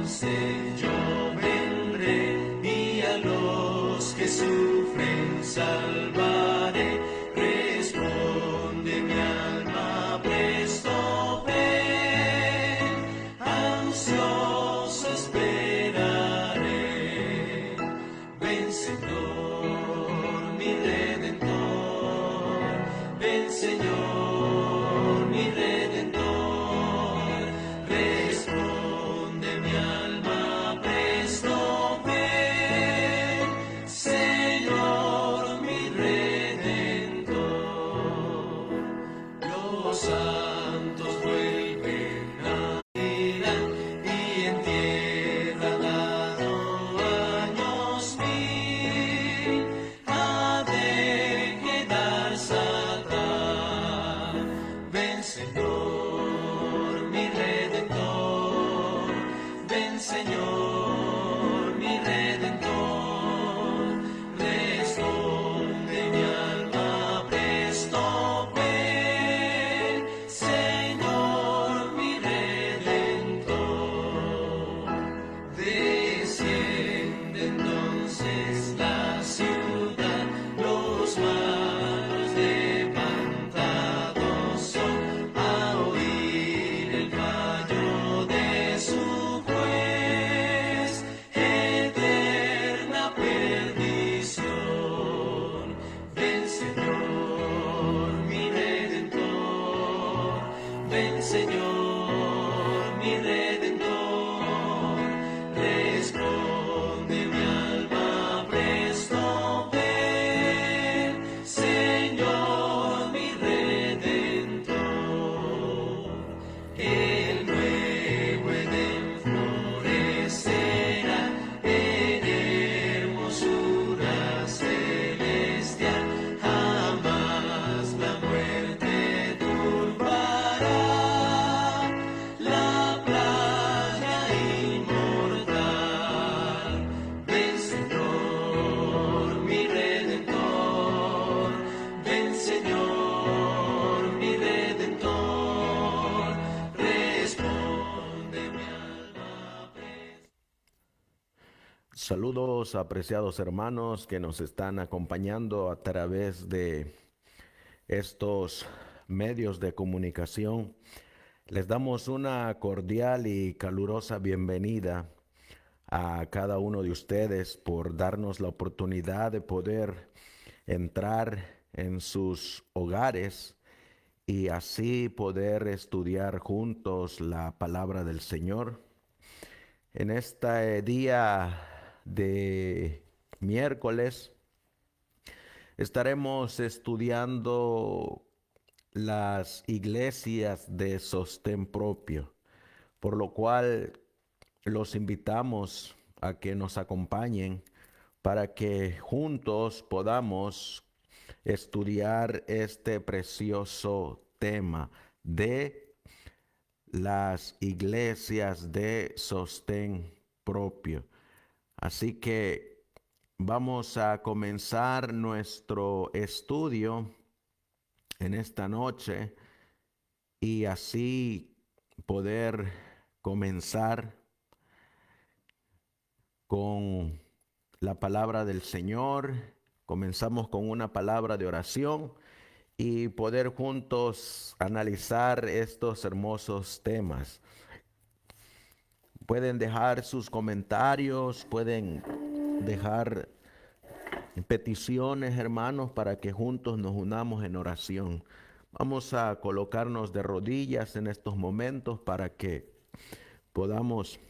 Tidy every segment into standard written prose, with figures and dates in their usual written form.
yo vendré y a los que sufren salvaré. Responde mi alma, presto ven, ansioso esperaré. Ven Señor, mi Redentor, ven Señor, mi Redentor. Responde mi alma, presto ven, Señor, mi Redentor. Los santos vuelven a vida y en tierra dado años mil ha de quedar Satán. Ven Señor, mi Redentor, ven Señor, mi Redentor. Responde mi alma, presto ven, Señor, mi Redentor. Desciende entonces la ciudad, los malos levantados son a oír el fallo de su juez, eterna perdición. Ven Señor, mi Redentor, ven Señor, mi Redentor. Responde mi alma, presto ven, Señor, mi Redentor. El nuevo Edén florecerá en hermosura celestial, jamás la muerte turbará la playa inmortal. Ven Señor, mi Redentor, ven Señor, mi Redentor. Responde mi alma. Saludos, apreciados hermanos que nos están acompañando a través de estos medios de comunicación. Les damos una cordial y calurosa bienvenida a cada uno de ustedes por darnos la oportunidad de poder entrar en sus hogares y así poder estudiar juntos la palabra del Señor. En este día de miércoles estaremos estudiando las iglesias de sostén propio, por lo cual los invitamos a que nos acompañen para que juntos podamos estudiar este precioso tema de las iglesias de sostén propio. Así que vamos a comenzar nuestro estudio en esta noche y así poder comenzar con la palabra del Señor. Comenzamos con una palabra de oración y poder juntos analizar estos hermosos temas. Pueden dejar sus comentarios, pueden dejar peticiones, hermanos, para que juntos nos unamos en oración. Vamos a colocarnos de rodillas en estos momentos para que podamos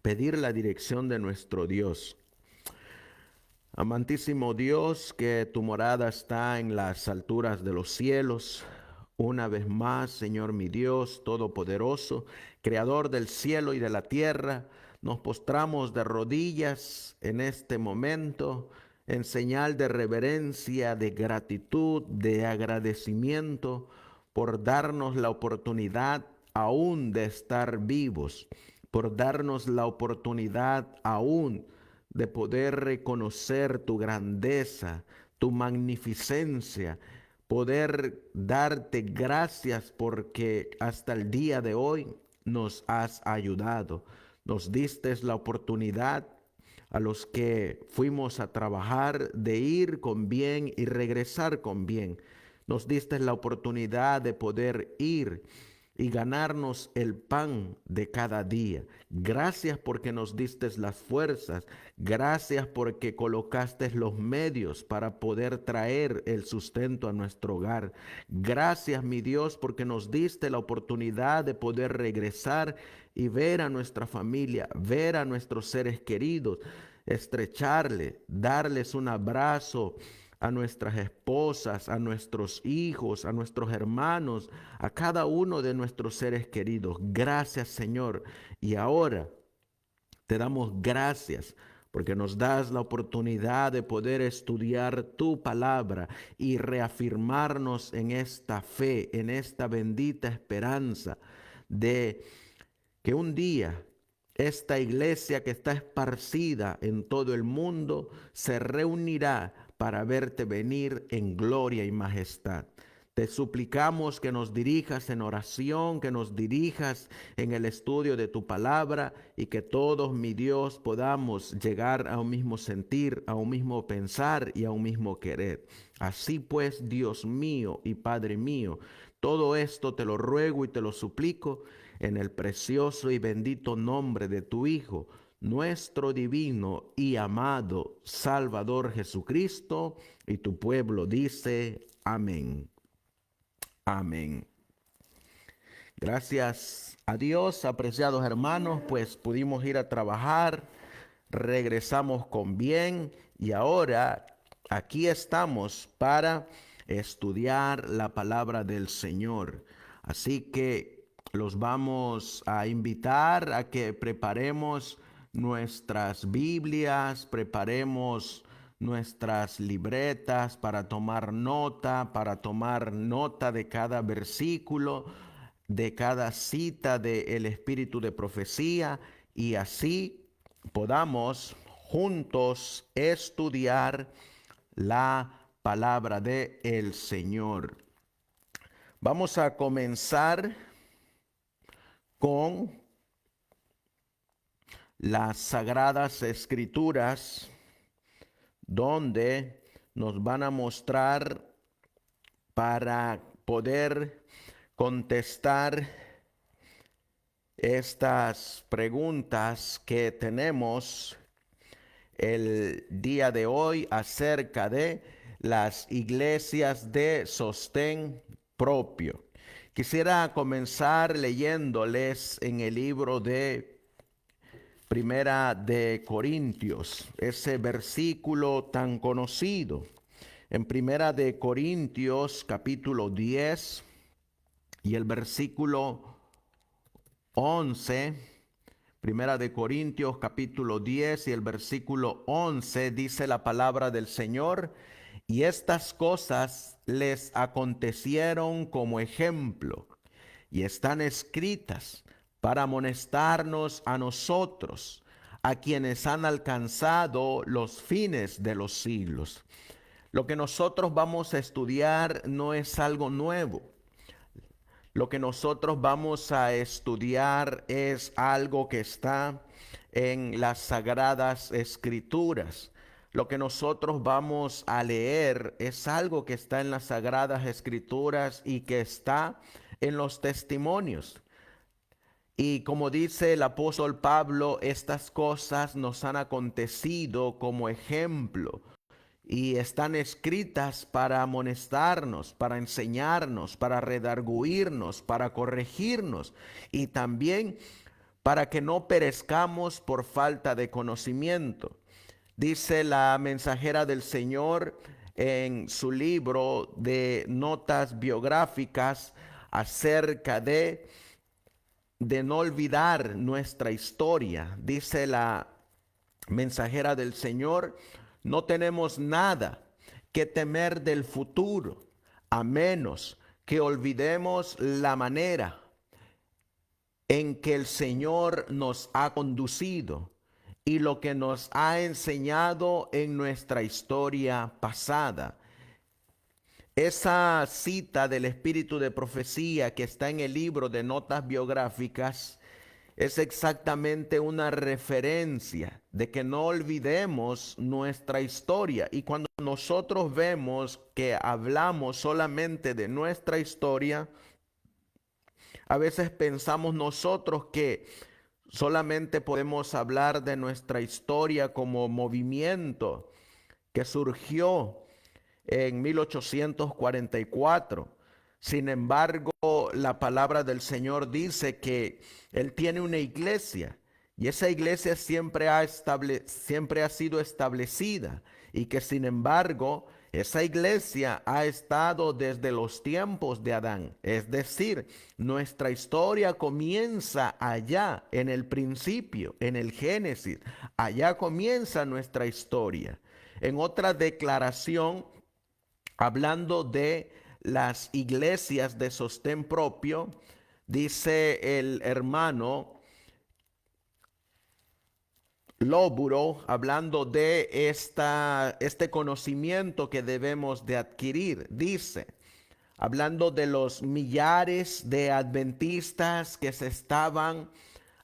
pedir la dirección de nuestro Dios. Amantísimo Dios, que tu morada está en las alturas de los cielos. Una vez más, Señor mi Dios Todopoderoso, Creador del cielo y de la tierra, nos postramos de rodillas en este momento en señal de reverencia, de gratitud, de agradecimiento por darnos la oportunidad aún de estar vivos, por darnos la oportunidad aún de poder reconocer tu grandeza, tu magnificencia, poder darte gracias porque hasta el día de hoy nos has ayudado. Nos diste la oportunidad a los que fuimos a trabajar de ir con bien y regresar con bien. Nos diste la oportunidad de poder ir y ganarnos el pan de cada día. Gracias porque nos diste las fuerzas. Gracias porque colocaste los medios para poder traer el sustento a nuestro hogar. Gracias, mi Dios, porque nos diste la oportunidad de poder regresar y ver a nuestra familia, ver a nuestros seres queridos, estrecharle, darles un abrazo a nuestras esposas, a nuestros hijos, a nuestros hermanos, a cada uno de nuestros seres queridos. Gracias, Señor. Y ahora te damos gracias porque nos das la oportunidad de poder estudiar tu palabra y reafirmarnos en esta fe, en esta bendita esperanza de que un día esta iglesia que está esparcida en todo el mundo se reunirá para verte venir en gloria y majestad. Te suplicamos que nos dirijas en oración, que nos dirijas en el estudio de tu palabra y que todos, mi Dios, podamos llegar a un mismo sentir, a un mismo pensar y a un mismo querer. Así pues, Dios mío y Padre mío, todo esto te lo ruego y te lo suplico en el precioso y bendito nombre de tu Hijo, nuestro divino y amado Salvador Jesucristo, y tu pueblo dice amén. Amén. Gracias a Dios, apreciados hermanos, pues pudimos ir a trabajar, regresamos con bien y ahora aquí estamos para estudiar la palabra del Señor. Así que los vamos a invitar a que preparemos nuestras Biblias, preparemos nuestras libretas para tomar nota de cada versículo, de cada cita del espíritu de profecía, y así podamos juntos estudiar la palabra del Señor. Vamos a comenzar con las Sagradas Escrituras, donde nos van a mostrar para poder contestar estas preguntas que tenemos el día de hoy acerca de las iglesias de sostén propio. Quisiera comenzar leyéndoles en el libro de Primera de Corintios, ese versículo tan conocido. En Primera de Corintios, capítulo 10 y el versículo 11, Primera de Corintios, capítulo 10 y el versículo 11, dice la palabra del Señor: y estas cosas les acontecieron como ejemplo, y están escritas para amonestarnos a nosotros, a quienes han alcanzado los fines de los siglos. Lo que nosotros vamos a estudiar no es algo nuevo. Lo que nosotros vamos a estudiar es algo que está en las Sagradas Escrituras. Lo que nosotros vamos a leer es algo que está en las Sagradas Escrituras y que está en los testimonios. Y como dice el apóstol Pablo, estas cosas nos han acontecido como ejemplo y están escritas para amonestarnos, para enseñarnos, para redarguirnos, para corregirnos y también para que no perezcamos por falta de conocimiento. Dice la mensajera del Señor en su libro de notas biográficas acerca de no olvidar nuestra historia. Dice la mensajera del Señor: no tenemos nada que temer del futuro, a menos que olvidemos la manera en que el Señor nos ha conducido y lo que nos ha enseñado en nuestra historia pasada. Esa cita del espíritu de profecía que está en el libro de notas biográficas es exactamente una referencia de que no olvidemos nuestra historia. Y cuando nosotros vemos que hablamos solamente de nuestra historia, a veces pensamos nosotros que solamente podemos hablar de nuestra historia como movimiento que surgió en 1844. Sin embargo, la palabra del Señor dice que Él tiene una iglesia y esa iglesia siempre ha sido establecida y que sin embargo esa iglesia ha estado desde los tiempos de Adán. Es decir, nuestra historia comienza allá en el principio, en el Génesis. Allá comienza nuestra historia. En otra declaración, hablando de las iglesias de sostén propio, dice el hermano Lóburo, hablando de este conocimiento que debemos de adquirir, dice, hablando de los millares de adventistas que se estaban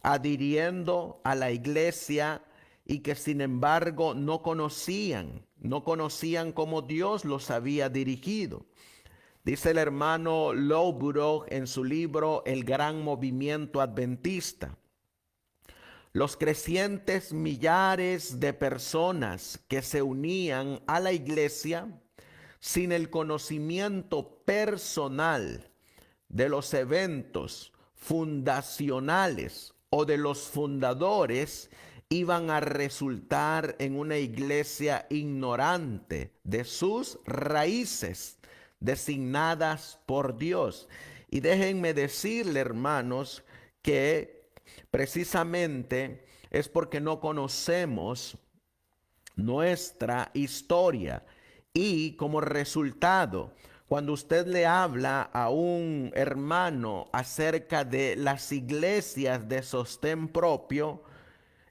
adhiriendo a la iglesia y que sin embargo no conocían cómo Dios los había dirigido. Dice el hermano Lowborough en su libro El Gran Movimiento Adventista: los crecientes millares de personas que se unían a la iglesia sin el conocimiento personal de los eventos fundacionales o de los fundadores iban a resultar en una iglesia ignorante de sus raíces designadas por Dios. Y déjenme decirle, hermanos, que precisamente es porque no conocemos nuestra historia y como resultado, cuando usted le habla a un hermano acerca de las iglesias de sostén propio,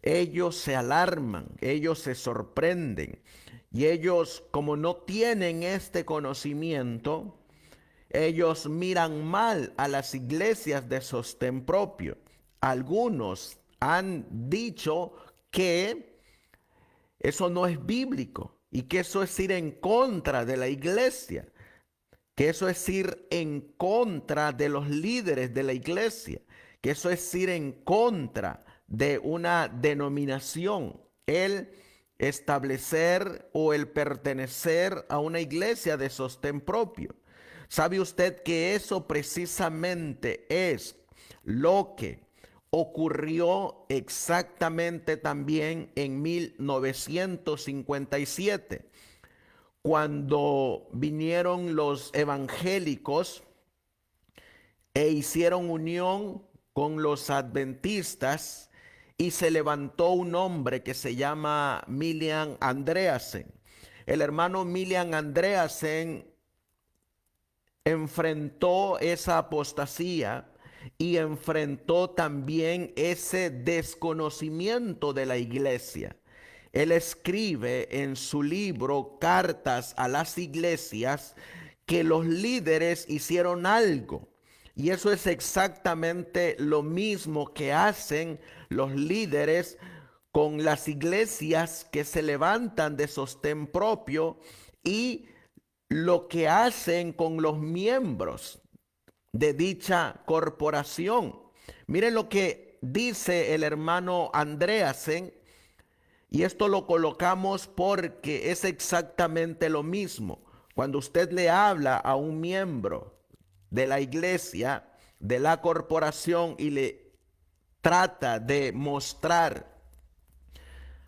ellos se alarman, ellos se sorprenden y ellos, como no tienen este conocimiento, ellos miran mal a las iglesias de sostén propio. Algunos han dicho que eso no es bíblico y que eso es ir en contra de la iglesia, que eso es ir en contra de los líderes de la iglesia, que eso es ir en contra de una denominación, el establecer o el pertenecer a una iglesia de sostén propio. ¿Sabe usted que eso precisamente es lo que ocurrió exactamente también en 1957? Cuando vinieron los evangélicos e hicieron unión con los adventistas y se levantó un hombre que se llama Milian Andreasen. El hermano Milian Andreasen enfrentó esa apostasía y enfrentó también ese desconocimiento de la iglesia. Él escribe en su libro Cartas a las Iglesias que los líderes hicieron algo. Y eso es exactamente lo mismo que hacen los líderes con las iglesias que se levantan de sostén propio y lo que hacen con los miembros de dicha corporación. Miren lo que dice el hermano Andreasen, y esto lo colocamos porque es exactamente lo mismo. Cuando usted le habla a un miembro de la iglesia, de la corporación, y le trata de mostrar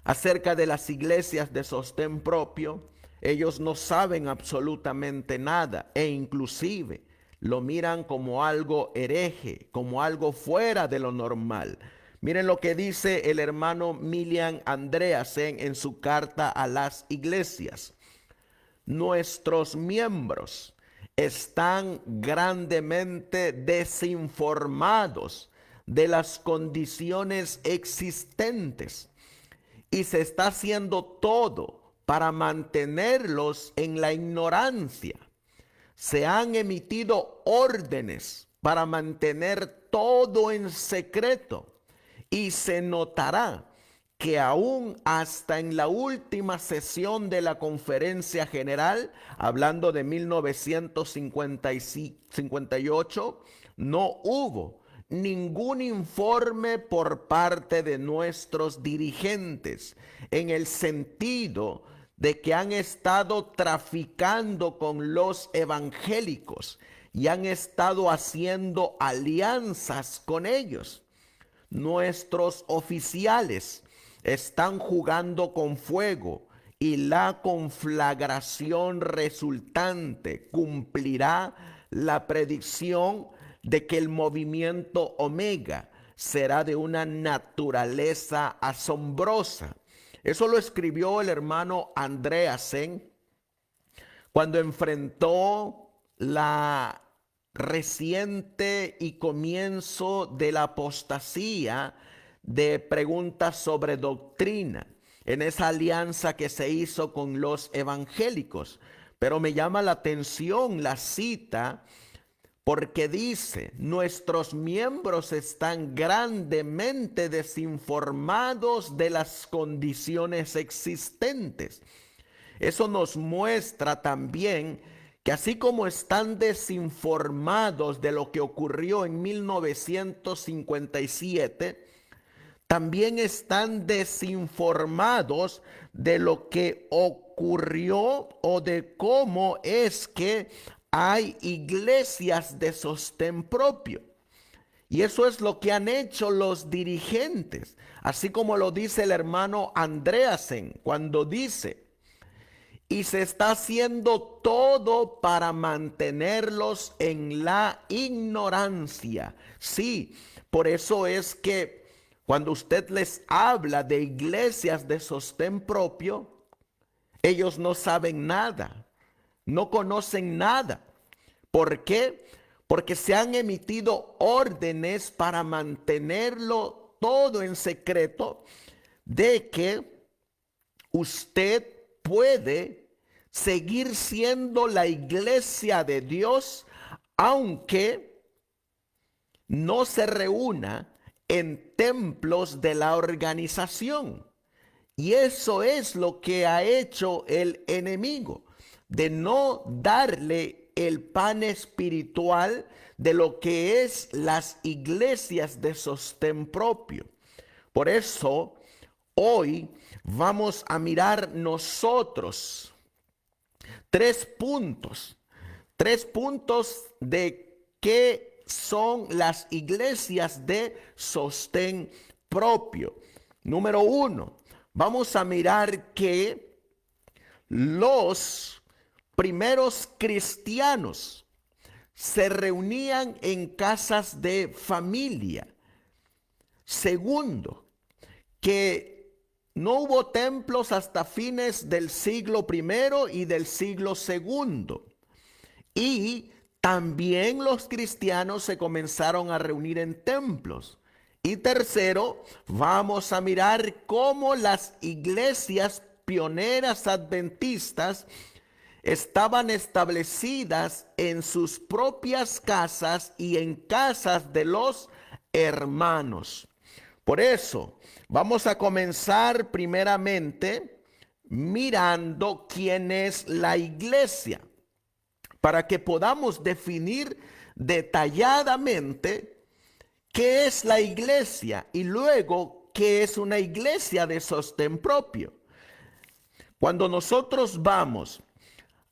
acerca de las iglesias de sostén propio, ellos no saben absolutamente nada e inclusive lo miran como algo hereje, como algo fuera de lo normal. Miren lo que dice el hermano Milian Andreasen en su carta a las iglesias: nuestros miembros están grandemente desinformados de las condiciones existentes y se está haciendo todo para mantenerlos en la ignorancia. Se han emitido órdenes para mantener todo en secreto Y se notará que aún hasta en la última sesión de la Conferencia General, hablando de 1958, no hubo ningún informe por parte de nuestros dirigentes en el sentido de que han estado traficando con los evangélicos y han estado haciendo alianzas con ellos. Nuestros oficiales están jugando con fuego y la conflagración resultante cumplirá la predicción de que el movimiento Omega será de una naturaleza asombrosa. Eso lo escribió el hermano Andreasen cuando enfrentó la reciente y comienzo de la apostasía de preguntas sobre doctrina en esa alianza que se hizo con los evangélicos. Pero me llama la atención la cita porque dice: nuestros miembros están grandemente desinformados de las condiciones existentes. Eso nos muestra también que así como están desinformados de lo que ocurrió en 1957, también están desinformados de lo que ocurrió o de cómo es que hay iglesias de sostén propio. Y eso es lo que han hecho los dirigentes, así como lo dice el hermano Andreasen cuando dice: y se está haciendo todo para mantenerlos en la ignorancia. Sí, por eso es que cuando usted les habla de iglesias de sostén propio, ellos no saben nada, no conocen nada. ¿Por qué? Porque se han emitido órdenes para mantenerlo todo en secreto, de que usted puede seguir siendo la iglesia de Dios aunque no se reúna en templos de la organización. Y eso es lo que ha hecho el enemigo, de no darle el pan espiritual de lo que es las iglesias de sostén propio. Por eso hoy vamos a mirar nosotros tres puntos de qué son las iglesias de sostén propio. Número uno, vamos a mirar que los primeros cristianos se reunían en casas de familia. Segundo, que no hubo templos hasta fines del siglo I y del siglo II. Y también los cristianos se comenzaron a reunir en templos. Y tercero, vamos a mirar cómo las iglesias pioneras adventistas estaban establecidas en sus propias casas y en casas de los hermanos. Por eso, vamos a comenzar primeramente mirando quién es la iglesia, para que podamos definir detalladamente qué es la iglesia y luego qué es una iglesia de sostén propio. Cuando nosotros vamos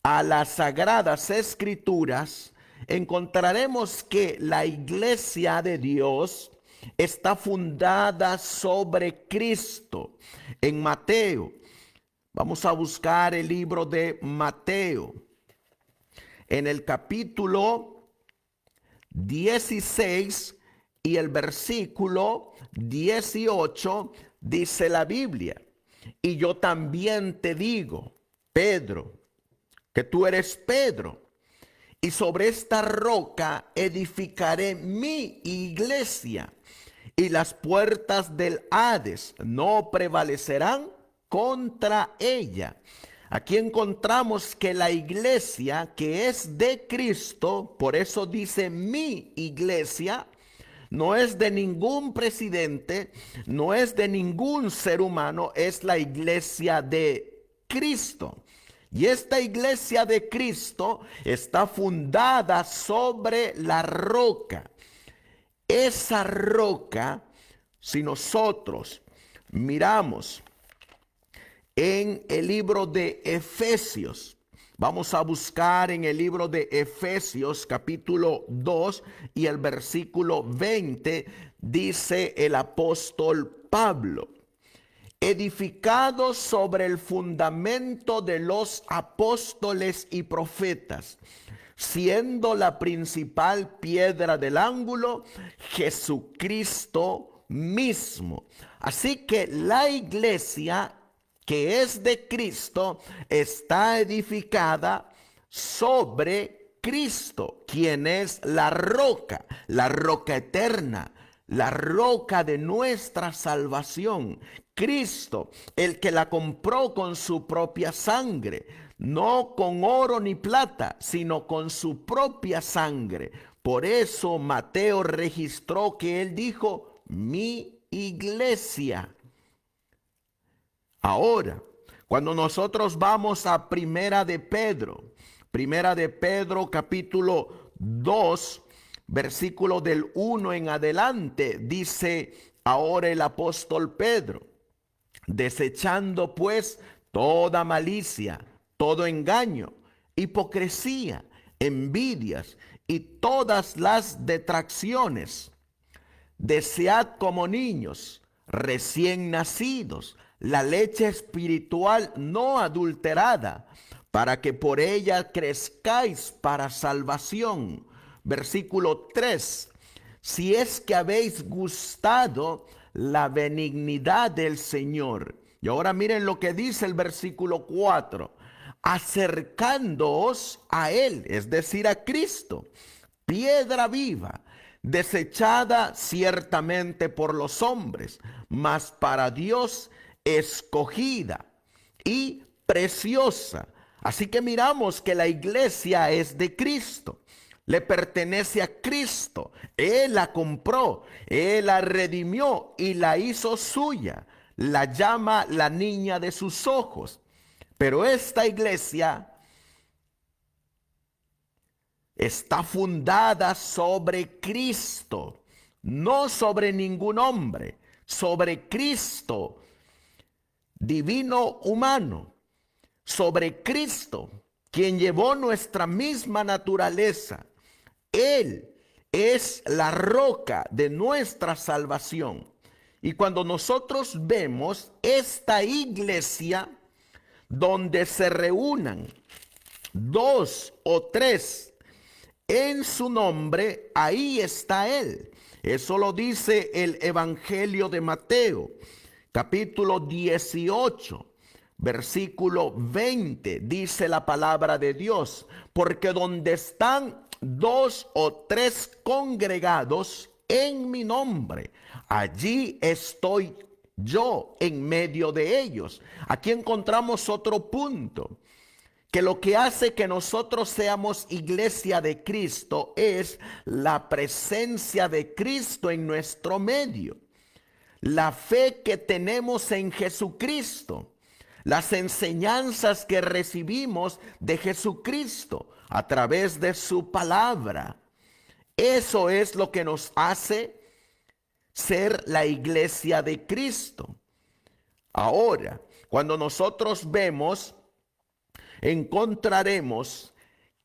a las Sagradas Escrituras, encontraremos que la iglesia de Dios está fundada sobre Cristo. En Mateo, vamos a buscar el libro de Mateo. En el capítulo 16 y el versículo 18 dice la Biblia: y yo también te digo, Pedro, que tú eres Pedro, y sobre esta roca edificaré mi iglesia, y las puertas del Hades no prevalecerán contra ella. Aquí encontramos que la iglesia que es de Cristo, por eso dice mi iglesia, no es de ningún presidente, no es de ningún ser humano, es la iglesia de Cristo. Y esta iglesia de Cristo está fundada sobre la roca. Esa roca, si nosotros miramos en el libro de Efesios, vamos a buscar en el libro de Efesios capítulo 2 y el versículo 20, dice el apóstol Pablo: edificados sobre el fundamento de los apóstoles y profetas, siendo la principal piedra del ángulo Jesucristo mismo. Así que la iglesia que es de Cristo está edificada sobre Cristo, quien es la roca eterna, la roca de nuestra salvación. Cristo, el que la compró con su propia sangre, no con oro ni plata, sino con su propia sangre. Por eso Mateo registró que él dijo: mi iglesia. Ahora, cuando nosotros vamos a Primera de Pedro capítulo 2, versículo del 1 en adelante, dice ahora el apóstol Pedro: desechando pues toda malicia, todo engaño, hipocresía, envidias y todas las detracciones, desead como niños recién nacidos la leche espiritual no adulterada, para que por ella crezcáis para salvación. Versículo 3: si es que habéis gustado la benignidad del Señor. Y ahora miren lo que dice el versículo 4: acercándoos a Él, es decir, a Cristo, piedra viva, desechada ciertamente por los hombres, mas para Dios escogida y preciosa. Así que miramos que la iglesia es de Cristo, le pertenece a Cristo. Él la compró, Él la redimió y la hizo suya. La llama la niña de sus ojos. Pero esta iglesia está fundada sobre Cristo, no sobre ningún hombre, sobre Cristo, divino humano, sobre Cristo, quien llevó nuestra misma naturaleza. Él es la roca de nuestra salvación. Y cuando nosotros vemos esta iglesia donde se reúnan 2 o 3 en su nombre, ahí está Él. Eso lo dice el Evangelio de Mateo, capítulo 18, versículo 20. Dice la palabra de Dios: porque donde están 2 o 3 congregados en mi nombre, allí estoy yo en medio de ellos. Aquí encontramos otro punto, que lo que hace que nosotros seamos iglesia de Cristo es la presencia de Cristo en nuestro medio, la fe que tenemos en Jesucristo, las enseñanzas que recibimos de Jesucristo a través de su palabra. Eso es lo que nos hace ser la iglesia de Cristo. Ahora, cuando nosotros vemos, encontraremos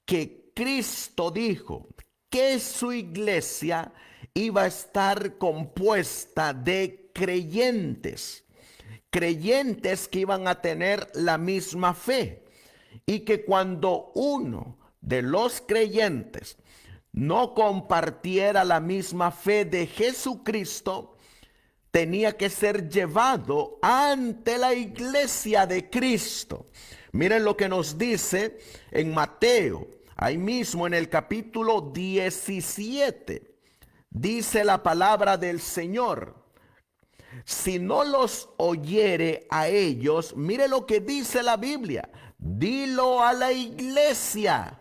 que Cristo dijo que su iglesia iba a estar compuesta de creyentes que iban a tener la misma fe, y que cuando uno de los creyentes no compartiera la misma fe de Jesucristo, tenía que ser llevado ante la iglesia de Cristo. Miren lo que nos dice en Mateo, ahí mismo en el capítulo 17. Dice la palabra del Señor: si no los oyere a ellos, mire lo que dice la Biblia, dilo a la iglesia.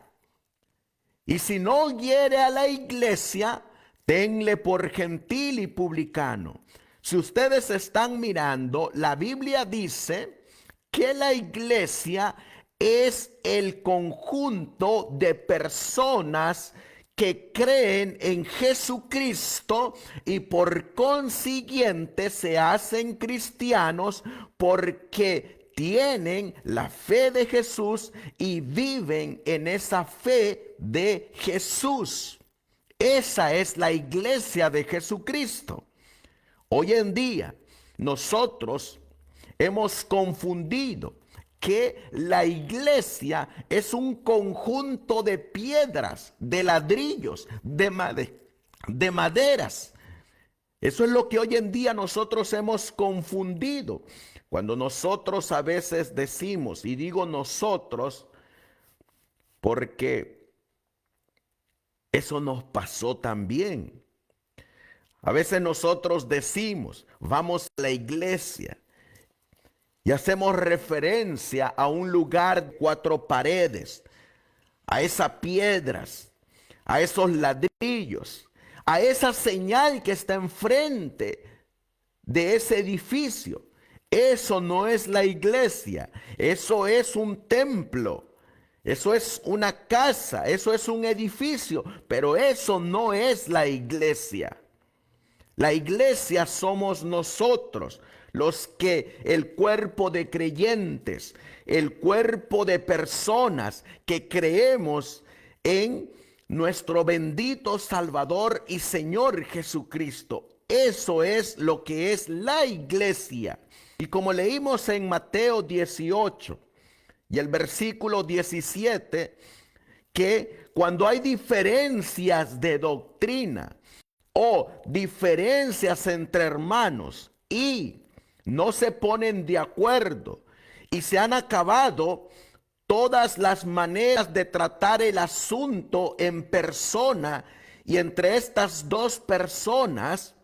Y si no oyere a la iglesia, tenle por gentil y publicano. Si ustedes están mirando, la Biblia dice que la iglesia es el conjunto de personas que creen en Jesucristo y por consiguiente se hacen cristianos porque tienen la fe de Jesús y viven en esa fe de Jesús. Esa es la iglesia de Jesucristo. Hoy en día nosotros hemos confundido que la iglesia es un conjunto de piedras, de ladrillos, de maderas. Eso es lo que hoy en día nosotros hemos confundido. Cuando nosotros a veces decimos, y digo nosotros, porque eso nos pasó también. A veces nosotros decimos, vamos a la iglesia y hacemos referencia a un lugar de 4 paredes, a esas piedras, a esos ladrillos, a esa señal que está enfrente de ese edificio. Eso no es la iglesia, eso es un templo. Eso es una casa, eso es un edificio, pero eso no es la iglesia. La iglesia somos nosotros, los que el cuerpo de creyentes, el cuerpo de personas que creemos en nuestro bendito Salvador y Señor Jesucristo. Eso es lo que es la iglesia. Y como leímos en Mateo 18 y el versículo 17, que cuando hay diferencias de doctrina o diferencias entre hermanos y no se ponen de acuerdo y se han acabado todas las maneras de tratar el asunto en persona, y entre estas 2 personas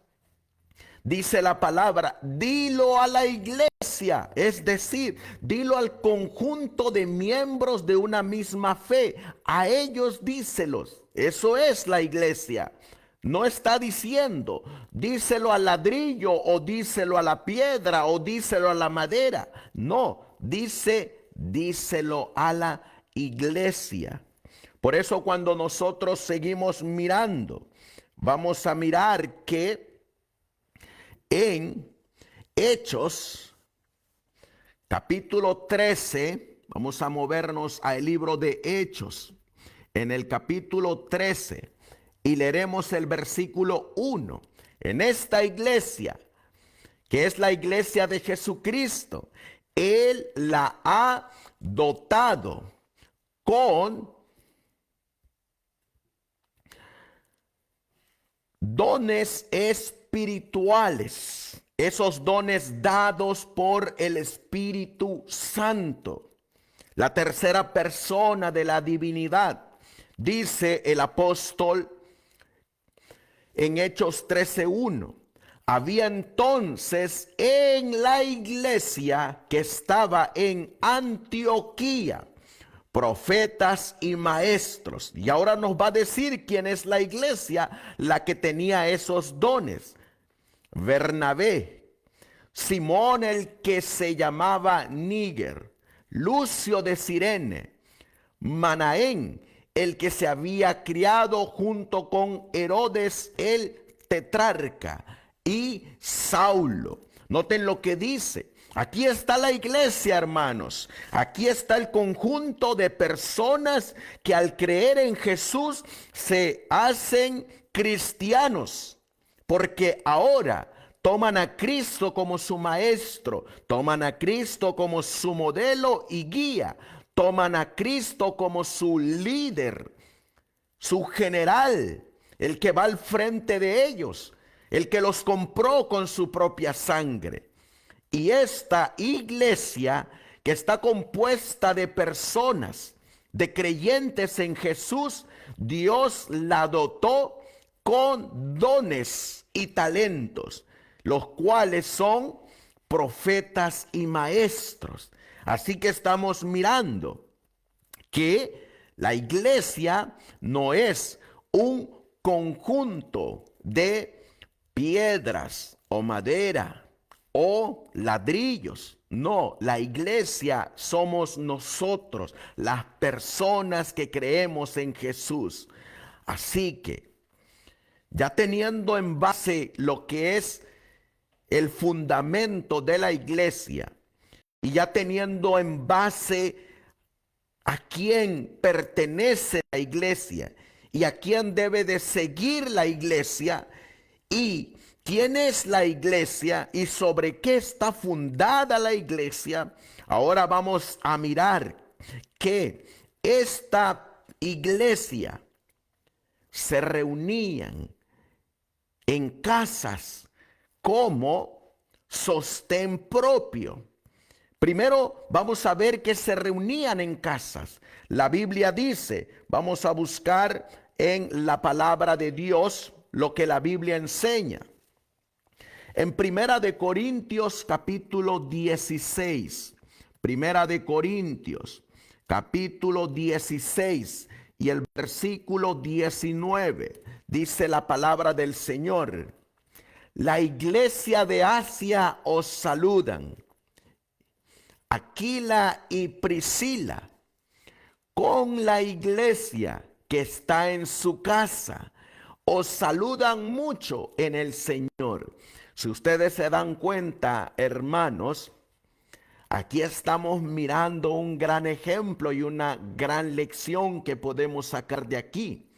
dice la palabra, dilo a la iglesia, es decir, dilo al conjunto de miembros de una misma fe, a ellos díselos. Eso es la iglesia. No está diciendo, díselo al ladrillo o díselo a la piedra o díselo a la madera. No, dice, díselo a la iglesia. Por eso cuando nosotros seguimos mirando, vamos a mirar que en Hechos, capítulo 13, vamos a movernos al libro de Hechos, en el capítulo 13, y leeremos el versículo 1. En esta iglesia, que es la iglesia de Jesucristo, Él la ha dotado con dones espirituales, esos dones dados por el Espíritu Santo, la tercera persona de la divinidad. Dice el apóstol en Hechos 13:1, había entonces en la iglesia que estaba en Antioquía profetas y maestros. Y ahora nos va a decir quién es la iglesia, la que tenía esos dones. Bernabé, Simón el que se llamaba Níger, Lucio de Cirene, Manaén, el que se había criado junto con Herodes el tetrarca, y Saulo. Noten lo que dice. Aquí está la iglesia, hermanos. Aquí está el conjunto de personas que al creer en Jesús se hacen cristianos, porque ahora toman a Cristo como su maestro, toman a Cristo como su modelo y guía, toman a Cristo como su líder, su general, el que va al frente de ellos, el que los compró con su propia sangre. Y esta iglesia, que está compuesta de personas, de creyentes en Jesús, Dios la dotó con dones y talentos, los cuales son profetas y maestros. Así que estamos mirando que la iglesia no es un conjunto de piedras o madera o ladrillos. No, la iglesia somos nosotros, las personas que creemos en Jesús. Así que, ya teniendo en base lo que es el fundamento de la iglesia y ya teniendo en base a quién pertenece la iglesia y a quién debe de seguir la iglesia y quién es la iglesia y sobre qué está fundada la iglesia, ahora vamos a mirar que esta iglesia se reunían en casas como sostén propio. Primero vamos a ver que se reunían en casas. La Biblia dice, vamos a buscar en la palabra de Dios lo que la Biblia enseña. En Primera de Corintios capítulo 16, Primera de Corintios capítulo 16 y el versículo 19, dice la palabra del Señor: la iglesia de Asia os saludan. Aquila y Priscila, con la iglesia que está en su casa, os saludan mucho en el Señor. Si ustedes se dan cuenta, hermanos, aquí estamos mirando un gran ejemplo y una gran lección que podemos sacar de aquí.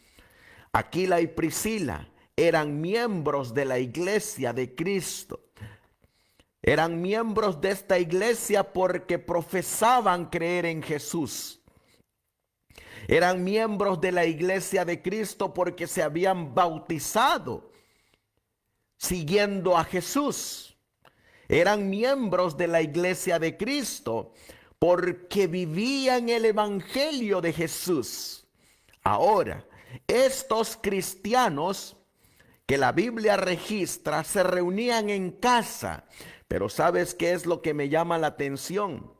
Aquila y Priscila eran miembros de la iglesia de Cristo. Eran miembros de esta iglesia porque profesaban creer en Jesús. Eran miembros de la iglesia de Cristo porque se habían bautizado siguiendo a Jesús. Eran miembros de la iglesia de Cristo porque vivían el evangelio de Jesús. Ahora, estos cristianos que la Biblia registra se reunían en casa. Pero ¿sabes qué es lo que me llama la atención?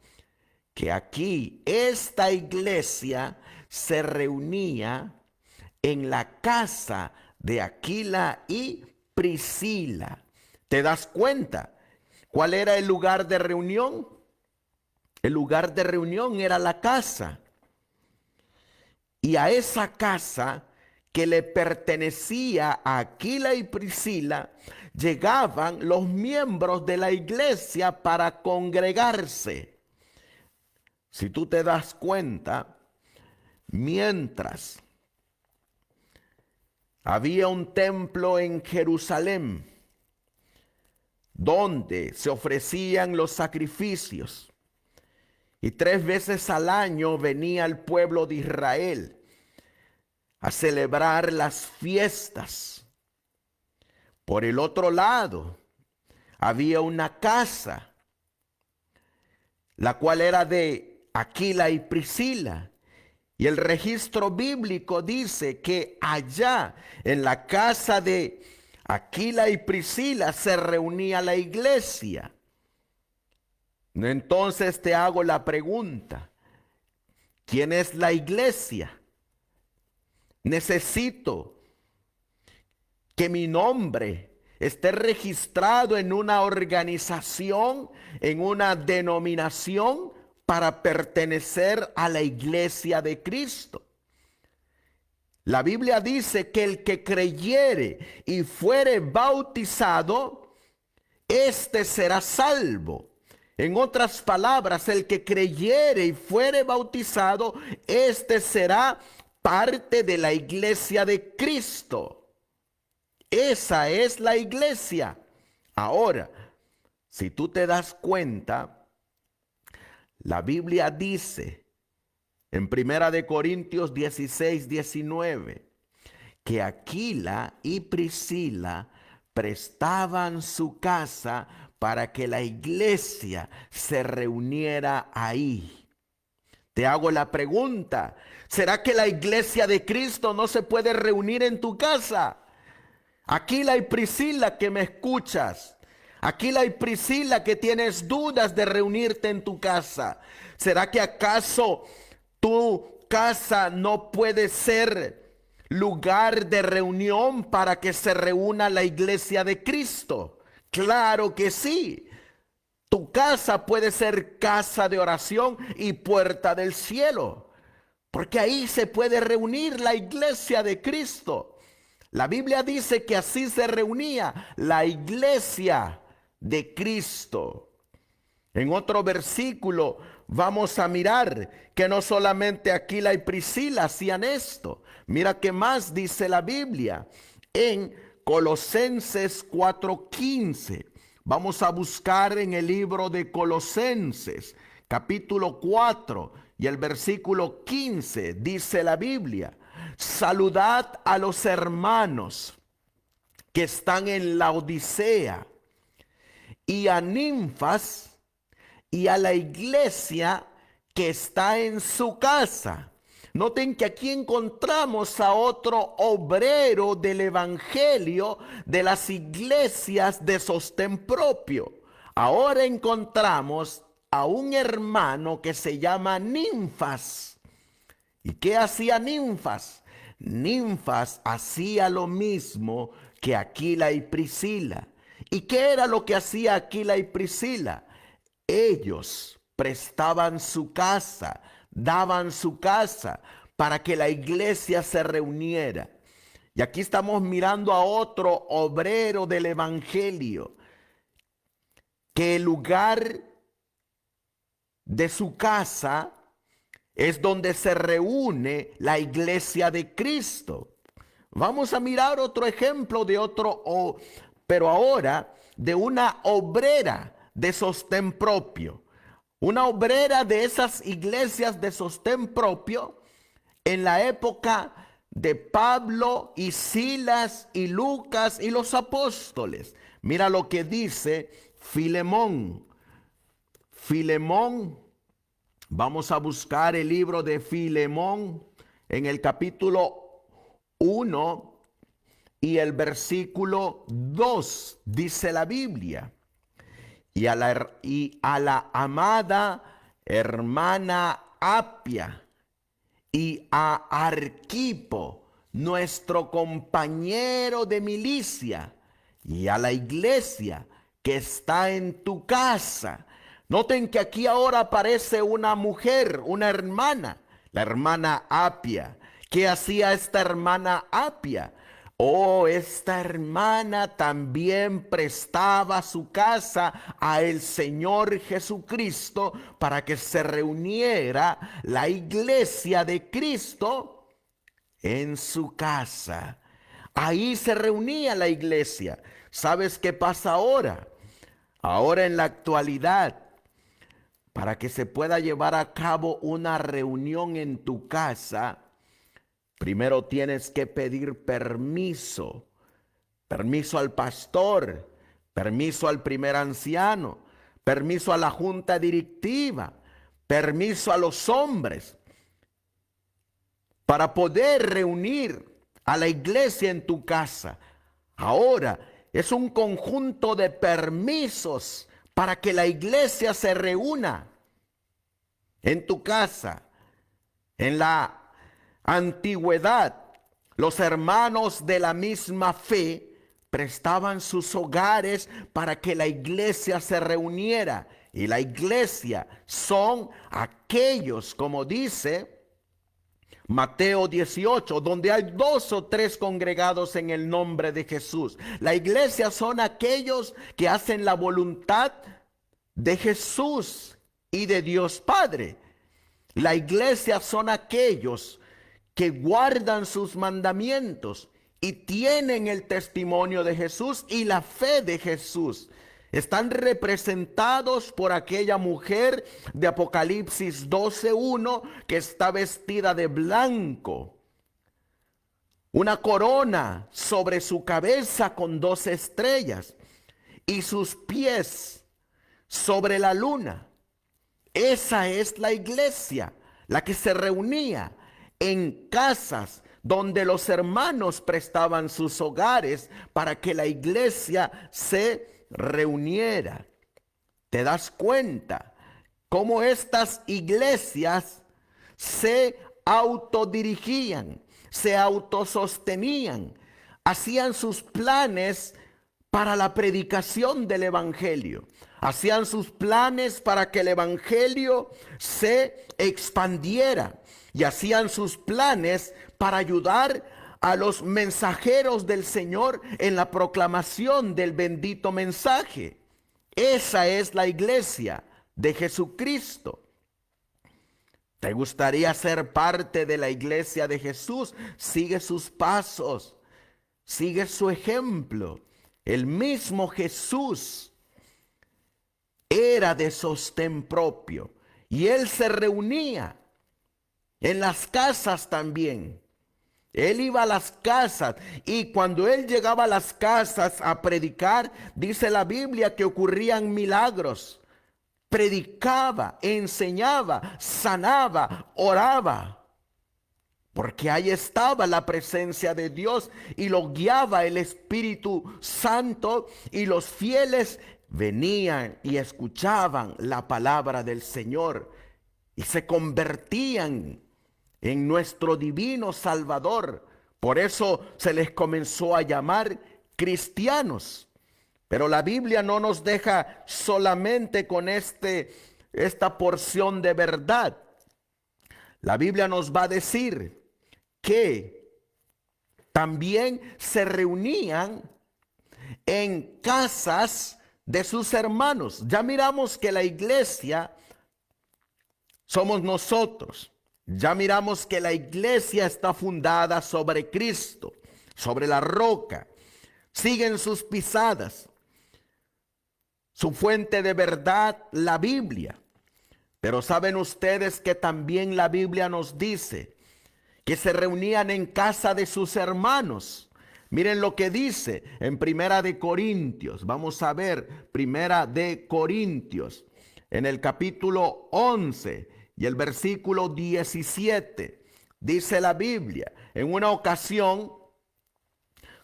Que aquí esta iglesia se reunía en la casa de Aquila y Priscila. ¿Te das cuenta? ¿Cuál era el lugar de reunión? El lugar de reunión era la casa. Y a esa casa que le pertenecía a Aquila y Priscila, llegaban los miembros de la iglesia para congregarse. Si tú te das cuenta, mientras había un templo en Jerusalén donde se ofrecían los sacrificios y 3 veces al año venía el pueblo de Israel a celebrar las fiestas. Por el otro lado, había una casa, la cual era de Aquila y Priscila. Y el registro bíblico dice que allá, en la casa de Aquila y Priscila, se reunía la iglesia. Entonces te hago la pregunta: ¿quién es la iglesia? Necesito que mi nombre esté registrado en una organización, en una denominación, para pertenecer a la iglesia de Cristo. La Biblia dice que el que creyere y fuere bautizado, éste será salvo. En otras palabras, el que creyere y fuere bautizado, éste será parte de la iglesia de Cristo. Esa es la iglesia. Ahora, si tú te das cuenta, la Biblia dice en Primera de Corintios 16, 19, que Aquila y Priscila prestaban su casa para que la iglesia se reuniera ahí. Te hago la pregunta: ¿será que la iglesia de Cristo no se puede reunir en tu casa? Aquila y Priscila, que me escuchas, Aquila y Priscila, que tienes dudas de reunirte en tu casa, ¿será que acaso tu casa no puede ser lugar de reunión para que se reúna la iglesia de Cristo? Claro que sí. Tu casa puede ser casa de oración y puerta del cielo, porque ahí se puede reunir la iglesia de Cristo. La Biblia dice que así se reunía la iglesia de Cristo. En otro versículo vamos a mirar que no solamente Aquila y Priscila hacían esto. Mira qué más dice la Biblia en Colosenses 4:15. Vamos a buscar en el libro de Colosenses, capítulo 4 y el versículo 15. Dice la Biblia: saludad a los hermanos que están en la Odisea y a Ninfas y a la iglesia que está en su casa. Noten que aquí encontramos a otro obrero del evangelio de las iglesias de sostén propio. Ahora encontramos a un hermano que se llama Ninfas. ¿Y qué hacía Ninfas? Ninfas hacía lo mismo que Aquila y Priscila. ¿Y qué era lo que hacía Aquila y Priscila? Ellos prestaban su casa, daban su casa para que la iglesia se reuniera. Y aquí estamos mirando a otro obrero del evangelio, que el lugar de su casa es donde se reúne la iglesia de Cristo. Vamos a mirar otro ejemplo de otro, pero ahora de una obrera de sostén propio. Una obrera de esas iglesias de sostén propio en la época de Pablo y Silas y Lucas y los apóstoles. Mira lo que dice Filemón. Filemón, vamos a buscar el libro de Filemón en el capítulo 1 y el versículo 2. Dice la Biblia: y a la amada hermana Apia y a Arquipo, nuestro compañero de milicia, y a la iglesia que está en tu casa. Noten que aquí ahora aparece una mujer, una hermana, la hermana Apia. ¿Qué hacía esta hermana Apia? Oh, esta hermana también prestaba su casa a el Señor Jesucristo para que se reuniera la iglesia de Cristo en su casa. Ahí se reunía la iglesia. ¿Sabes qué pasa ahora? Ahora en la actualidad, para que se pueda llevar a cabo una reunión en tu casa, primero tienes que pedir permiso. Permiso al pastor, permiso al primer anciano, permiso a la junta directiva, permiso a los hombres, para poder reunir a la iglesia en tu casa. Ahora es un conjunto de permisos para que la iglesia se reúna en tu casa. En la antigüedad, los hermanos de la misma fe prestaban sus hogares para que la iglesia se reuniera. Y la iglesia son aquellos, como dice Mateo 18, donde hay 2 o 3 congregados en el nombre de Jesús. La iglesia son aquellos que hacen la voluntad de Jesús y de Dios Padre. La iglesia son aquellos que guardan sus mandamientos y tienen el testimonio de Jesús y la fe de Jesús. Están representados por aquella mujer de Apocalipsis 12:1 que está vestida de blanco, una corona sobre su cabeza con 2 estrellas y sus pies sobre la luna. Esa es la iglesia, la que se reunía en casas donde los hermanos prestaban sus hogares para que la iglesia se reuniera. ¿Te das cuenta cómo estas iglesias se autodirigían? se autosostenían, hacían sus planes para la predicación del evangelio. Hacían sus planes para que el evangelio se expandiera y hacían sus planes para ayudar a los mensajeros del Señor en la proclamación del bendito mensaje. Esa es la iglesia de Jesucristo. ¿Te gustaría ser parte de la iglesia de Jesús? Sigue sus pasos, sigue su ejemplo. El mismo Jesús era de sostén propio y él se reunía en las casas también. Él iba a las casas y cuando él llegaba a las casas a predicar, dice la Biblia que ocurrían milagros. Predicaba, enseñaba, sanaba, oraba. Porque ahí estaba la presencia de Dios y lo guiaba el Espíritu Santo y los fieles venían y escuchaban la palabra del Señor y se convertían en nuestro divino Salvador. Por eso se les comenzó a llamar cristianos. Pero la Biblia no nos deja solamente con esta porción de verdad. La Biblia nos va a decir que también se reunían en casas de sus hermanos. Ya miramos que la iglesia somos nosotros. Ya miramos que la iglesia está fundada sobre Cristo, sobre la roca. Siguen sus pisadas. Su fuente de verdad, la Biblia. Pero saben ustedes que también la Biblia nos dice que se reunían en casa de sus hermanos. Miren lo que dice en Primera de Corintios. Vamos a ver Primera de Corintios en el capítulo 11 y el versículo 17. Dice la Biblia, en una ocasión,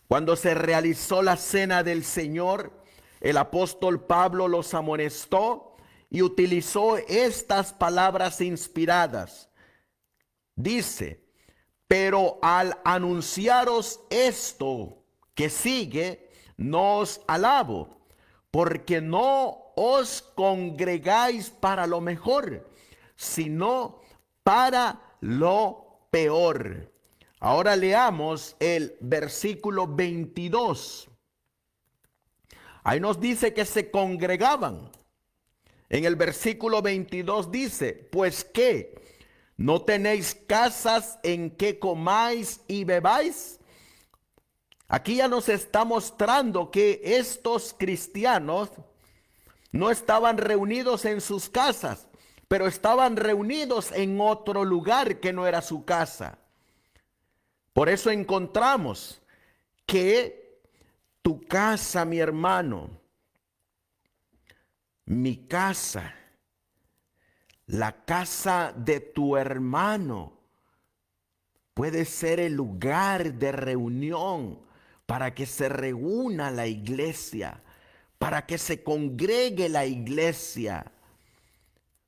cuando se realizó la cena del Señor, el apóstol Pablo los amonestó y utilizó estas palabras inspiradas. Dice, pero al anunciaros esto que sigue, no os alabo, porque no os congregáis para lo mejor, sino para lo peor. Ahora leamos el versículo 22. Ahí nos dice que se congregaban. En el versículo 22 dice, pues ¿qué? ¿No tenéis casas en que comáis y bebáis? Aquí ya nos está mostrando que estos cristianos no estaban reunidos en sus casas, pero estaban reunidos en otro lugar que no era su casa. Por eso encontramos que tu casa, mi hermano, mi casa, la casa de tu hermano, puede ser el lugar de reunión para que se reúna la iglesia, para que se congregue la iglesia.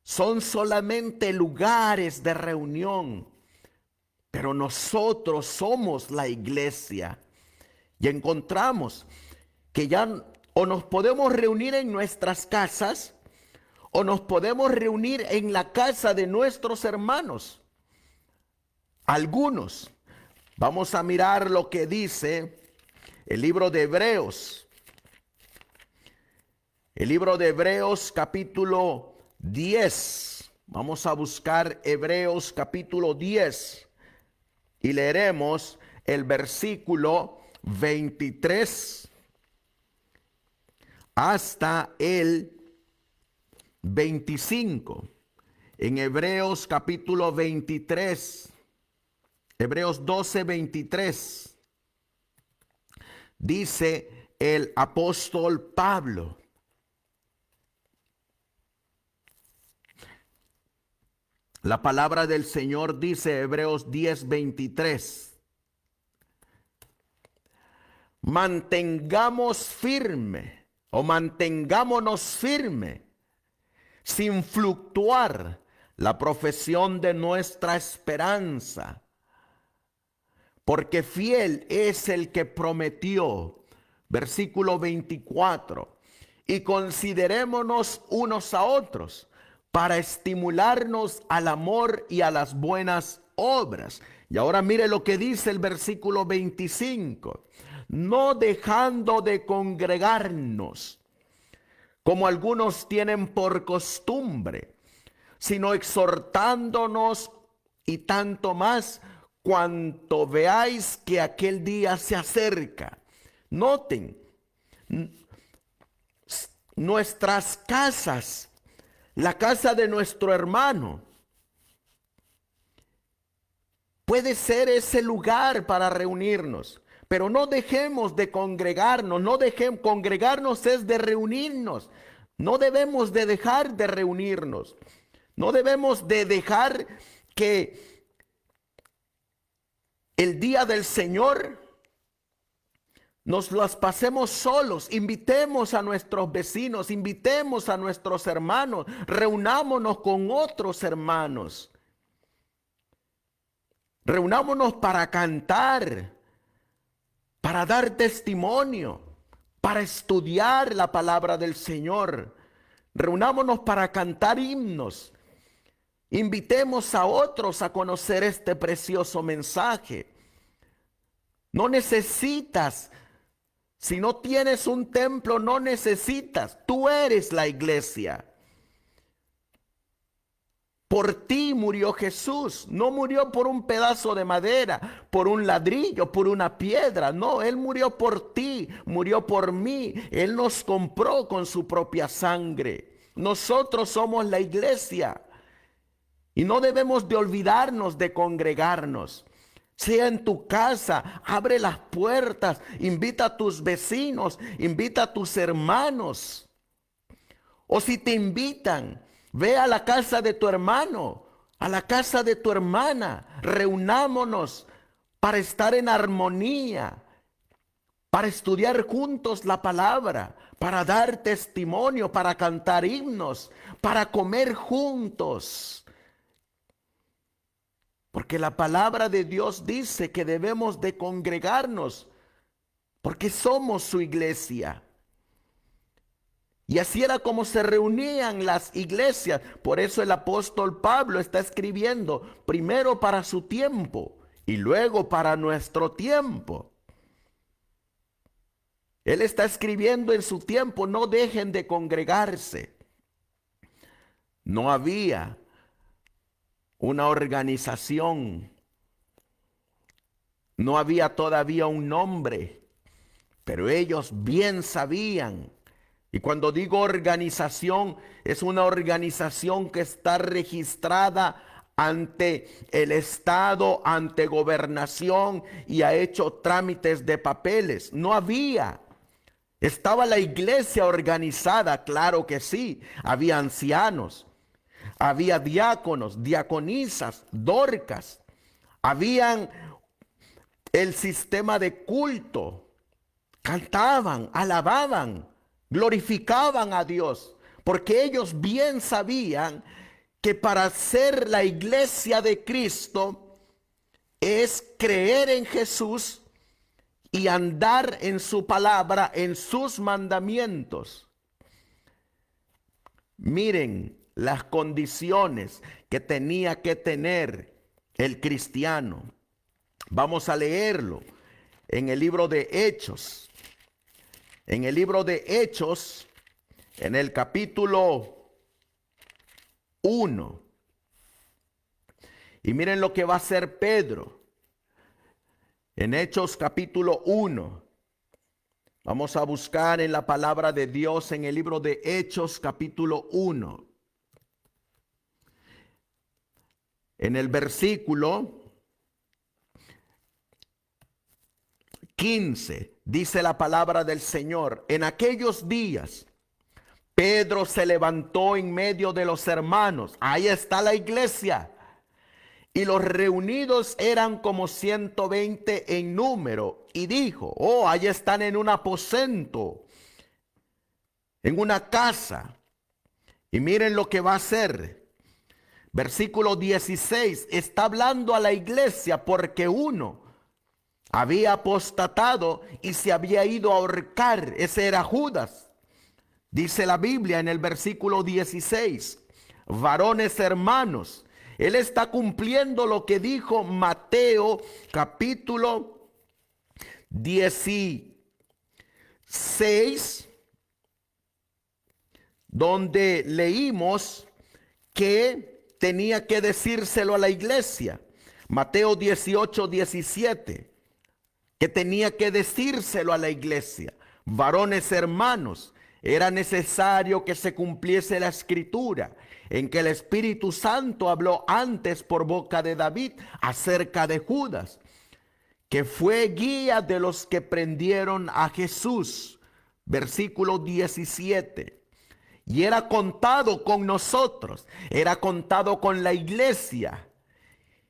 Son solamente lugares de reunión, pero nosotros somos la iglesia. Y encontramos que ya o nos podemos reunir en nuestras casas o nos podemos reunir en la casa de nuestros hermanos. Algunos. Vamos a mirar lo que dice el libro de Hebreos. El libro de Hebreos capítulo 10. Vamos a buscar Hebreos capítulo 10 y leeremos el versículo 23 hasta el 25. En Hebreos capítulo 23, Hebreos 12, 23, dice el apóstol Pablo: la palabra del Señor dice, Hebreos 10, 23. Mantengámonos firme, sin fluctuar la profesión de nuestra esperanza, porque fiel es el que prometió. Versículo 24. Y considerémonos unos a otros para estimularnos al amor y a las buenas obras. Y ahora mire lo que dice el versículo 25. No dejando de congregarnos, como algunos tienen por costumbre, sino exhortándonos, y tanto más cuanto veáis que aquel día se acerca. Noten, nuestras casas, la casa de nuestro hermano, puede ser ese lugar para reunirnos, pero no dejemos de congregarnos. Congregarnos es de reunirnos. No debemos de dejar de reunirnos. No debemos de dejar que el día del Señor nos las pasemos solos. Invitemos a nuestros vecinos, invitemos a nuestros hermanos, reunámonos con otros hermanos. Reunámonos para cantar, para dar testimonio, para estudiar la palabra del Señor. Reunámonos para cantar himnos. Invitemos a otros a conocer este precioso mensaje. No necesitas, si no tienes un templo, no necesitas. Tú eres la iglesia. Por ti murió Jesús. No murió por un pedazo de madera, por un ladrillo, por una piedra. No, Él murió por ti, murió por mí. Él nos compró con su propia sangre. Nosotros somos la iglesia. Y no debemos de olvidarnos de congregarnos. Sea en tu casa, abre las puertas, invita a tus vecinos, invita a tus hermanos. O si te invitan, ve a la casa de tu hermano, a la casa de tu hermana. Reunámonos para estar en armonía, para estudiar juntos la palabra, para dar testimonio, para cantar himnos, para comer juntos. Porque la palabra de Dios dice que debemos de congregarnos, porque somos su iglesia. Y así era como se reunían las iglesias. Por eso el apóstol Pablo está escribiendo primero para su tiempo y luego para nuestro tiempo. Él está escribiendo en su tiempo: no dejen de congregarse. No había una organización, no había todavía un nombre, pero ellos bien sabían. Y cuando digo organización, es una organización que está registrada ante el Estado, ante gobernación, y ha hecho trámites de papeles. No había. ¿Estaba la iglesia organizada? Claro que sí. Había ancianos, había diáconos, diaconisas, dorcas. Habían el sistema de culto. Cantaban, alababan, glorificaban a Dios, porque ellos bien sabían que para ser la iglesia de Cristo es creer en Jesús y andar en su palabra, en sus mandamientos. Miren las condiciones que tenía que tener el cristiano. Vamos a leerlo en el libro de Hechos. En el libro de Hechos, en el capítulo 1. Y miren lo que va a hacer Pedro. En Hechos capítulo 1. Vamos a buscar en la palabra de Dios en el libro de Hechos capítulo 1. En el versículo 15 dice la palabra del Señor: en aquellos días Pedro se levantó en medio de los hermanos. Ahí está la iglesia. Y los reunidos eran como 120 en número. Y dijo: oh, ahí están en un aposento, en una casa. Y miren lo que va a hacer. Versículo 16, está hablando a la iglesia porque uno había apostatado y se había ido a ahorcar. Ese era Judas. Dice la Biblia en el versículo 16, varones hermanos, él está cumpliendo lo que dijo Mateo capítulo 16, donde leímos que tenía que decírselo a la iglesia. Mateo 18, 17, que tenía que decírselo a la iglesia. Varones hermanos, era necesario que se cumpliese la escritura en que el Espíritu Santo habló antes por boca de David acerca de Judas, que fue guía de los que prendieron a Jesús. Versículo 17. Y era contado con nosotros, era contado con la iglesia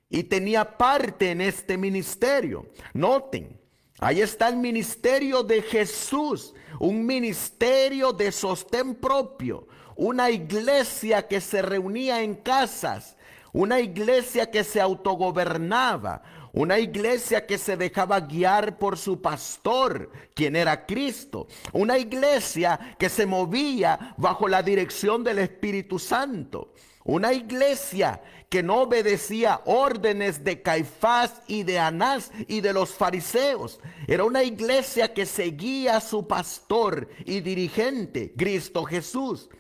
y tenía parte en este ministerio. Noten, ahí está el ministerio de Jesús, un ministerio de sostén propio, una iglesia que se reunía en casas, una iglesia que se autogobernaba, una iglesia que se dejaba guiar por su pastor, quien era Cristo. Una iglesia que se movía bajo la dirección del Espíritu Santo. Una iglesia que no obedecía órdenes de Caifás y de Anás y de los fariseos. Era una iglesia que seguía a su pastor y dirigente, Cristo Jesús.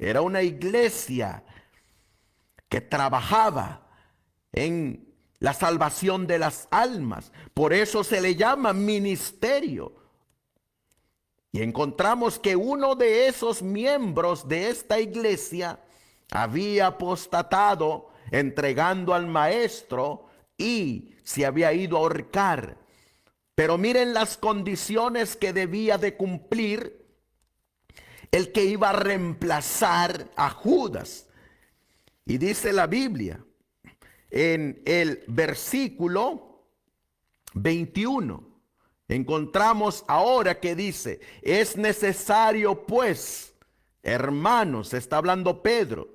Era una iglesia que trabajaba en la salvación de las almas. Por eso se le llama ministerio. Y encontramos que uno de esos miembros de esta iglesia había apostatado, entregando al maestro, y se había ido a ahorcar. Pero miren las condiciones que debía de cumplir el que iba a reemplazar a Judas. Y dice la Biblia en el versículo 21, encontramos ahora que dice, es necesario pues, hermanos, está hablando Pedro,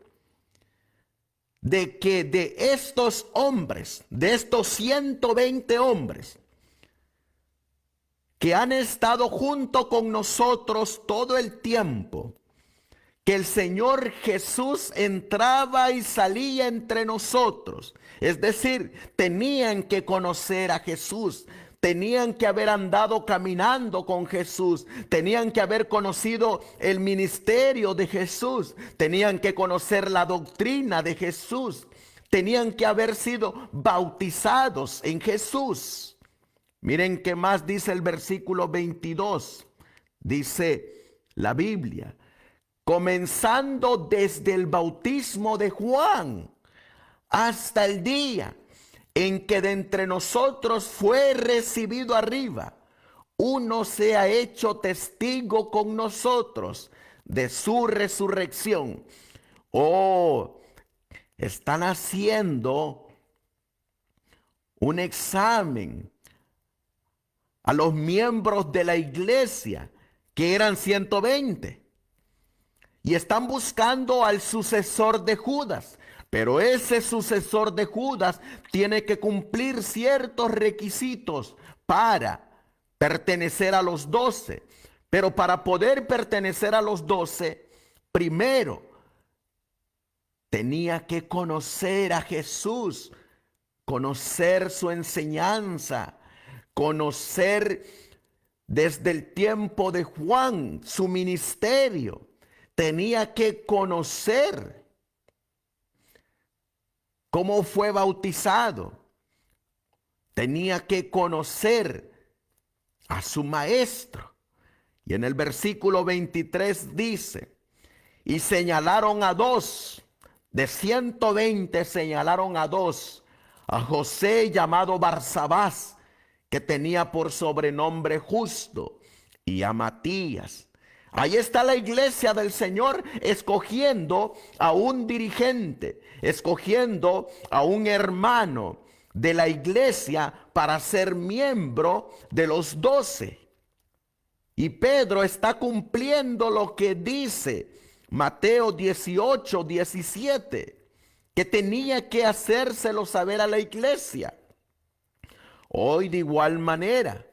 de que de estos hombres, de estos 120 hombres, que han estado junto con nosotros todo el tiempo, que el Señor Jesús entraba y salía entre nosotros. Es decir, tenían que conocer a Jesús, tenían que haber andado caminando con Jesús, tenían que haber conocido el ministerio de Jesús, tenían que conocer la doctrina de Jesús, tenían que haber sido bautizados en Jesús. Miren qué más dice el versículo 22. Dice la Biblia, comenzando desde el bautismo de Juan hasta el día en que de entre nosotros fue recibido arriba, uno se ha hecho testigo con nosotros de su resurrección. Oh, están haciendo un examen a los miembros de la iglesia, que eran 120. Y están buscando al sucesor de Judas. Pero ese sucesor de Judas tiene que cumplir ciertos requisitos para pertenecer a los 12. Pero para poder pertenecer a los 12, primero tenía que conocer a Jesús, conocer su enseñanza, conocer desde el tiempo de Juan su ministerio. Tenía que conocer cómo fue bautizado. Tenía que conocer a su maestro. Y en el versículo 23 dice, y señalaron a dos, de 120 señalaron a dos, a José llamado Barsabás, que tenía por sobrenombre Justo, y a Matías. Ahí está la iglesia del Señor escogiendo a un dirigente, escogiendo a un hermano de la iglesia para ser miembro de los 12. Y Pedro está cumpliendo lo que dice Mateo 18, 17, que tenía que hacérselo saber a la iglesia. Hoy de igual manera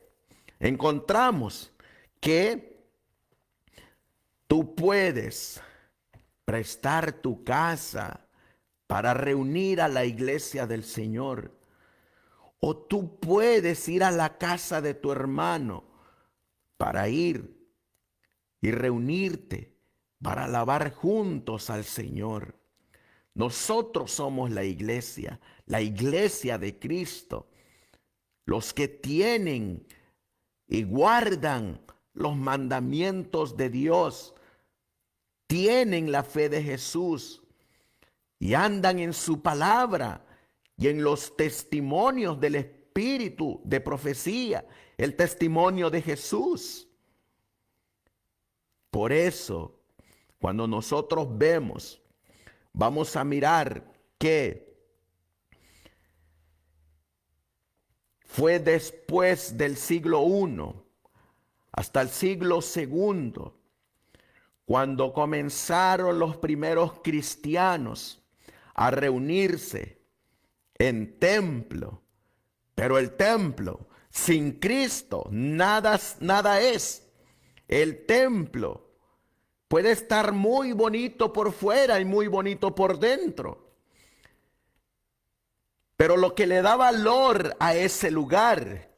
encontramos que tú puedes prestar tu casa para reunir a la iglesia del Señor. O tú puedes ir a la casa de tu hermano para ir y reunirte para alabar juntos al Señor. Nosotros somos la iglesia de Cristo, los que tienen y guardan los mandamientos de Dios, tienen la fe de Jesús y andan en su palabra y en los testimonios del Espíritu de profecía, el testimonio de Jesús. Por eso, cuando nosotros vamos a mirar que fue después del siglo I hasta el siglo II, cuando comenzaron los primeros cristianos a reunirse en templo. Pero el templo sin Cristo nada es. El templo puede estar muy bonito por fuera y muy bonito por dentro, pero lo que le da valor a ese lugar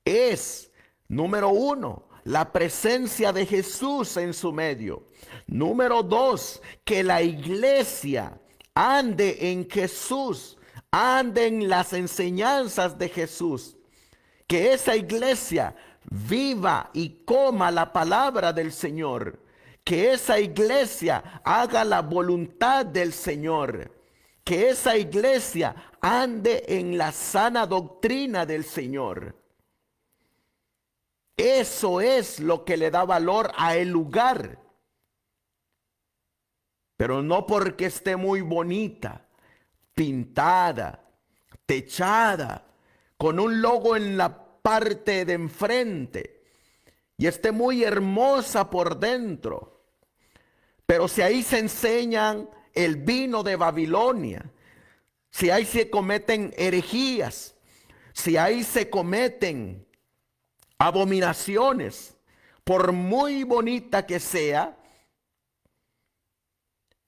es, número uno, la presencia de Jesús en su medio. Número dos, que la iglesia ande en Jesús, ande en las enseñanzas de Jesús. Que esa iglesia viva y coma la palabra del Señor. Que esa iglesia haga la voluntad del Señor. Que esa iglesia ande en la sana doctrina del Señor. Eso es lo que le da valor a el lugar. Pero no porque esté muy bonita, pintada, techada, con un logo en la parte de enfrente y esté muy hermosa por dentro. Pero si ahí se enseñan el vino de Babilonia, si ahí se cometen herejías, si ahí se cometen abominaciones, por muy bonita que sea,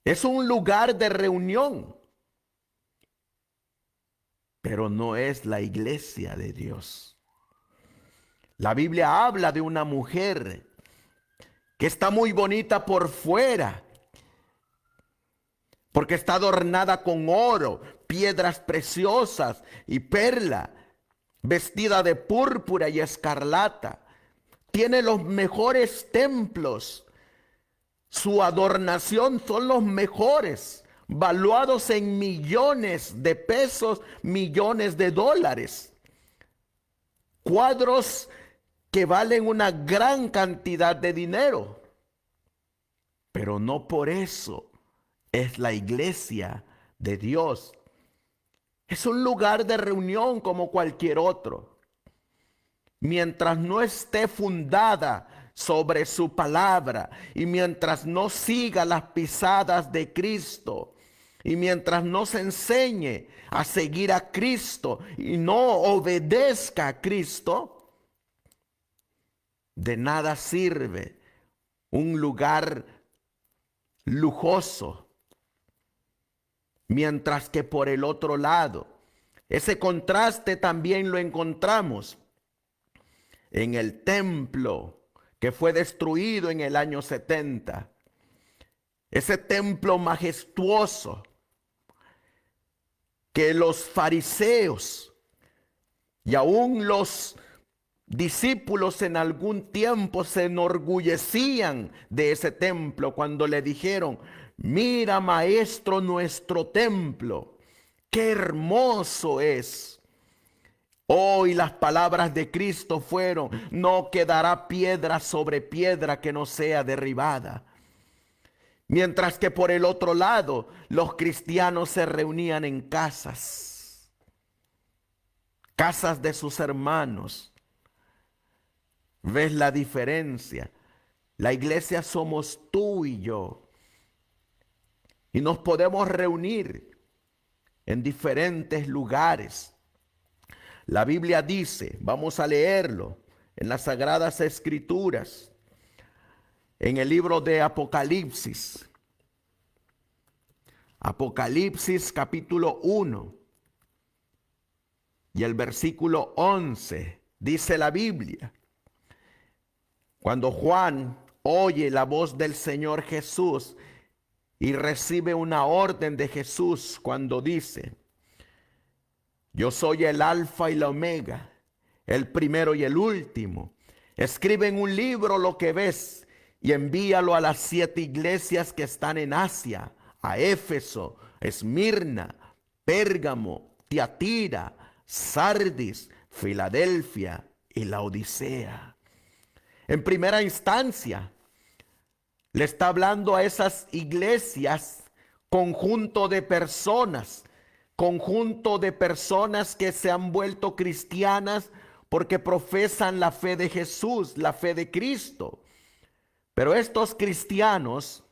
es un lugar de reunión, pero no es la iglesia de Dios. La Biblia habla de una mujer que está muy bonita por fuera, porque está adornada con oro, piedras preciosas y perla, vestida de púrpura y escarlata. Tiene los mejores templos. Su adornación son los mejores, valuados en millones de pesos, millones de dólares. Cuadros que valen una gran cantidad de dinero. Pero no por eso es la iglesia de Dios. Es un lugar de reunión como cualquier otro. Mientras no esté fundada sobre su palabra y mientras no siga las pisadas de Cristo y mientras no se enseñe a seguir a Cristo y no obedezca a Cristo, de nada sirve un lugar lujoso. Mientras que por el otro lado, ese contraste también lo encontramos en el templo que fue destruido en el año 70. Ese templo majestuoso que los fariseos y aún los discípulos en algún tiempo se enorgullecían de ese templo cuando le dijeron: mira, maestro, nuestro templo, qué hermoso es. Hoy las palabras de Cristo fueron: no quedará piedra sobre piedra que no sea derribada. Mientras que por el otro lado, los cristianos se reunían en casas de sus hermanos. ¿Ves la diferencia? La iglesia somos tú y yo. Y nos podemos reunir en diferentes lugares. La Biblia dice, vamos a leerlo en las Sagradas Escrituras, en el libro de Apocalipsis. Apocalipsis capítulo 1 y el versículo 11, dice la Biblia: cuando Juan oye la voz del Señor Jesús y recibe una orden de Jesús cuando dice: yo soy el Alfa y la Omega, el primero y el último. Escribe en un libro lo que ves y envíalo a las 7 iglesias que están en Asia, a Éfeso, Esmirna, Pérgamo, Tiatira, Sardis, Filadelfia y Laodicea. En primera instancia, le está hablando a esas iglesias, conjunto de personas que se han vuelto cristianas porque profesan la fe de Jesús, la fe de Cristo. Pero estos cristianos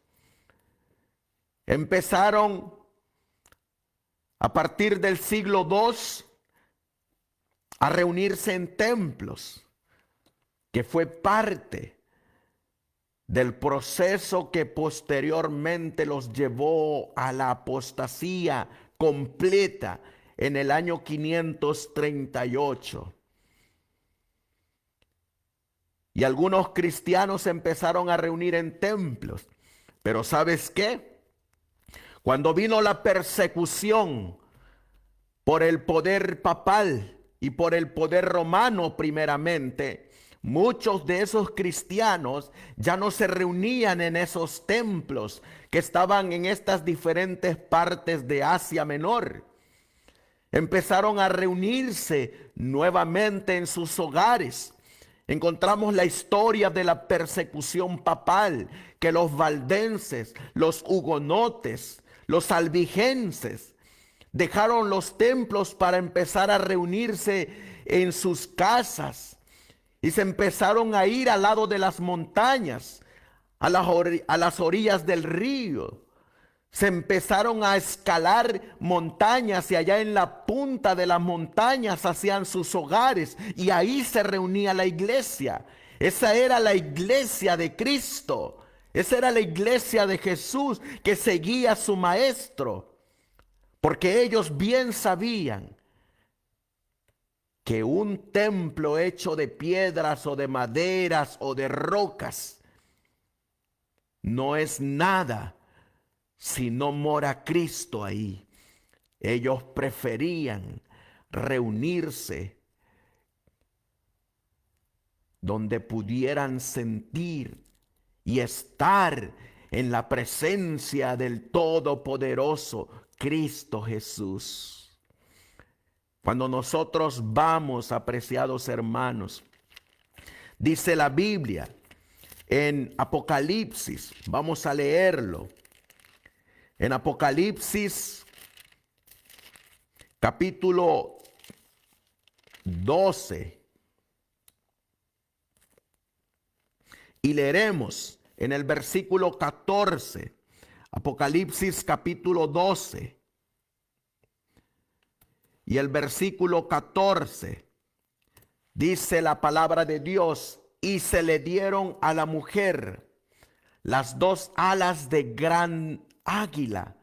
empezaron a partir del siglo II a reunirse en templos, que fue parte del proceso que posteriormente los llevó a la apostasía completa en el año 538. Y algunos cristianos empezaron a reunir en templos. Pero ¿sabes qué? Cuando vino la persecución por el poder papal y por el poder romano primeramente, muchos de esos cristianos ya no se reunían en esos templos que estaban en estas diferentes partes de Asia Menor. Empezaron a reunirse nuevamente en sus hogares. Encontramos la historia de la persecución papal, que los valdenses, los hugonotes, los albigenses dejaron los templos para empezar a reunirse en sus casas y se empezaron a ir al lado de las montañas, a las orillas del río. Se empezaron a escalar montañas y allá en la punta de las montañas hacían sus hogares y ahí se reunía la iglesia. Esa era la iglesia de Cristo. Esa era la iglesia de Jesús que seguía a su maestro. Porque ellos bien sabían que un templo hecho de piedras o de maderas o de rocas no es nada si no mora Cristo ahí. Ellos preferían reunirse donde pudieran sentir y estar en la presencia del Todopoderoso Cristo Jesús. Cuando nosotros vamos, apreciados hermanos, dice la Biblia en Apocalipsis, vamos a leerlo. En Apocalipsis capítulo 12 y leeremos en el versículo 14, Apocalipsis capítulo 12 y el versículo 14, dice la palabra de Dios: y se le dieron a la mujer las 2 alas de gran águila,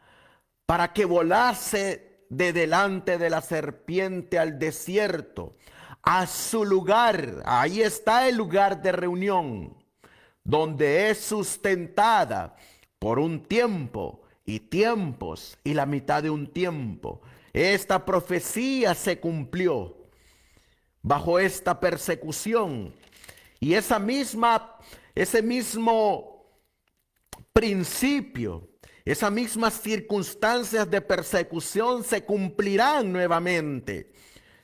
para que volase de delante de la serpiente al desierto, a su lugar. Ahí está el lugar de reunión, donde es sustentada por un tiempo y tiempos y la mitad de un tiempo. Esta profecía se cumplió bajo esta persecución, y ese mismo principio, esas mismas circunstancias de persecución se cumplirán nuevamente.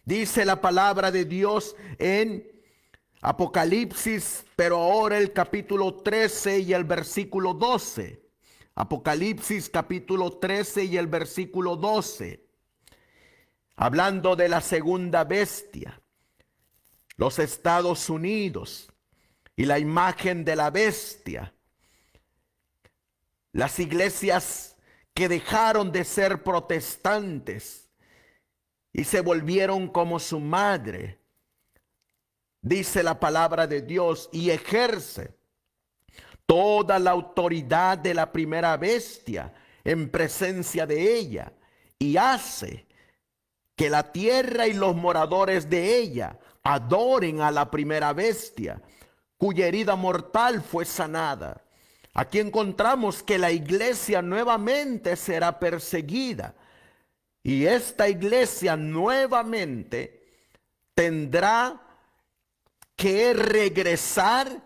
Dice la palabra de Dios en Apocalipsis, pero ahora el capítulo 13 y el versículo 12. Apocalipsis capítulo 13 y el versículo 12. Hablando de la segunda bestia, los Estados Unidos y la imagen de la bestia. Las iglesias que dejaron de ser protestantes y se volvieron como su madre, dice la palabra de Dios, y ejerce toda la autoridad de la primera bestia en presencia de ella, y hace que la tierra y los moradores de ella adoren a la primera bestia, cuya herida mortal fue sanada. Aquí encontramos que la iglesia nuevamente será perseguida, y esta iglesia nuevamente tendrá que regresar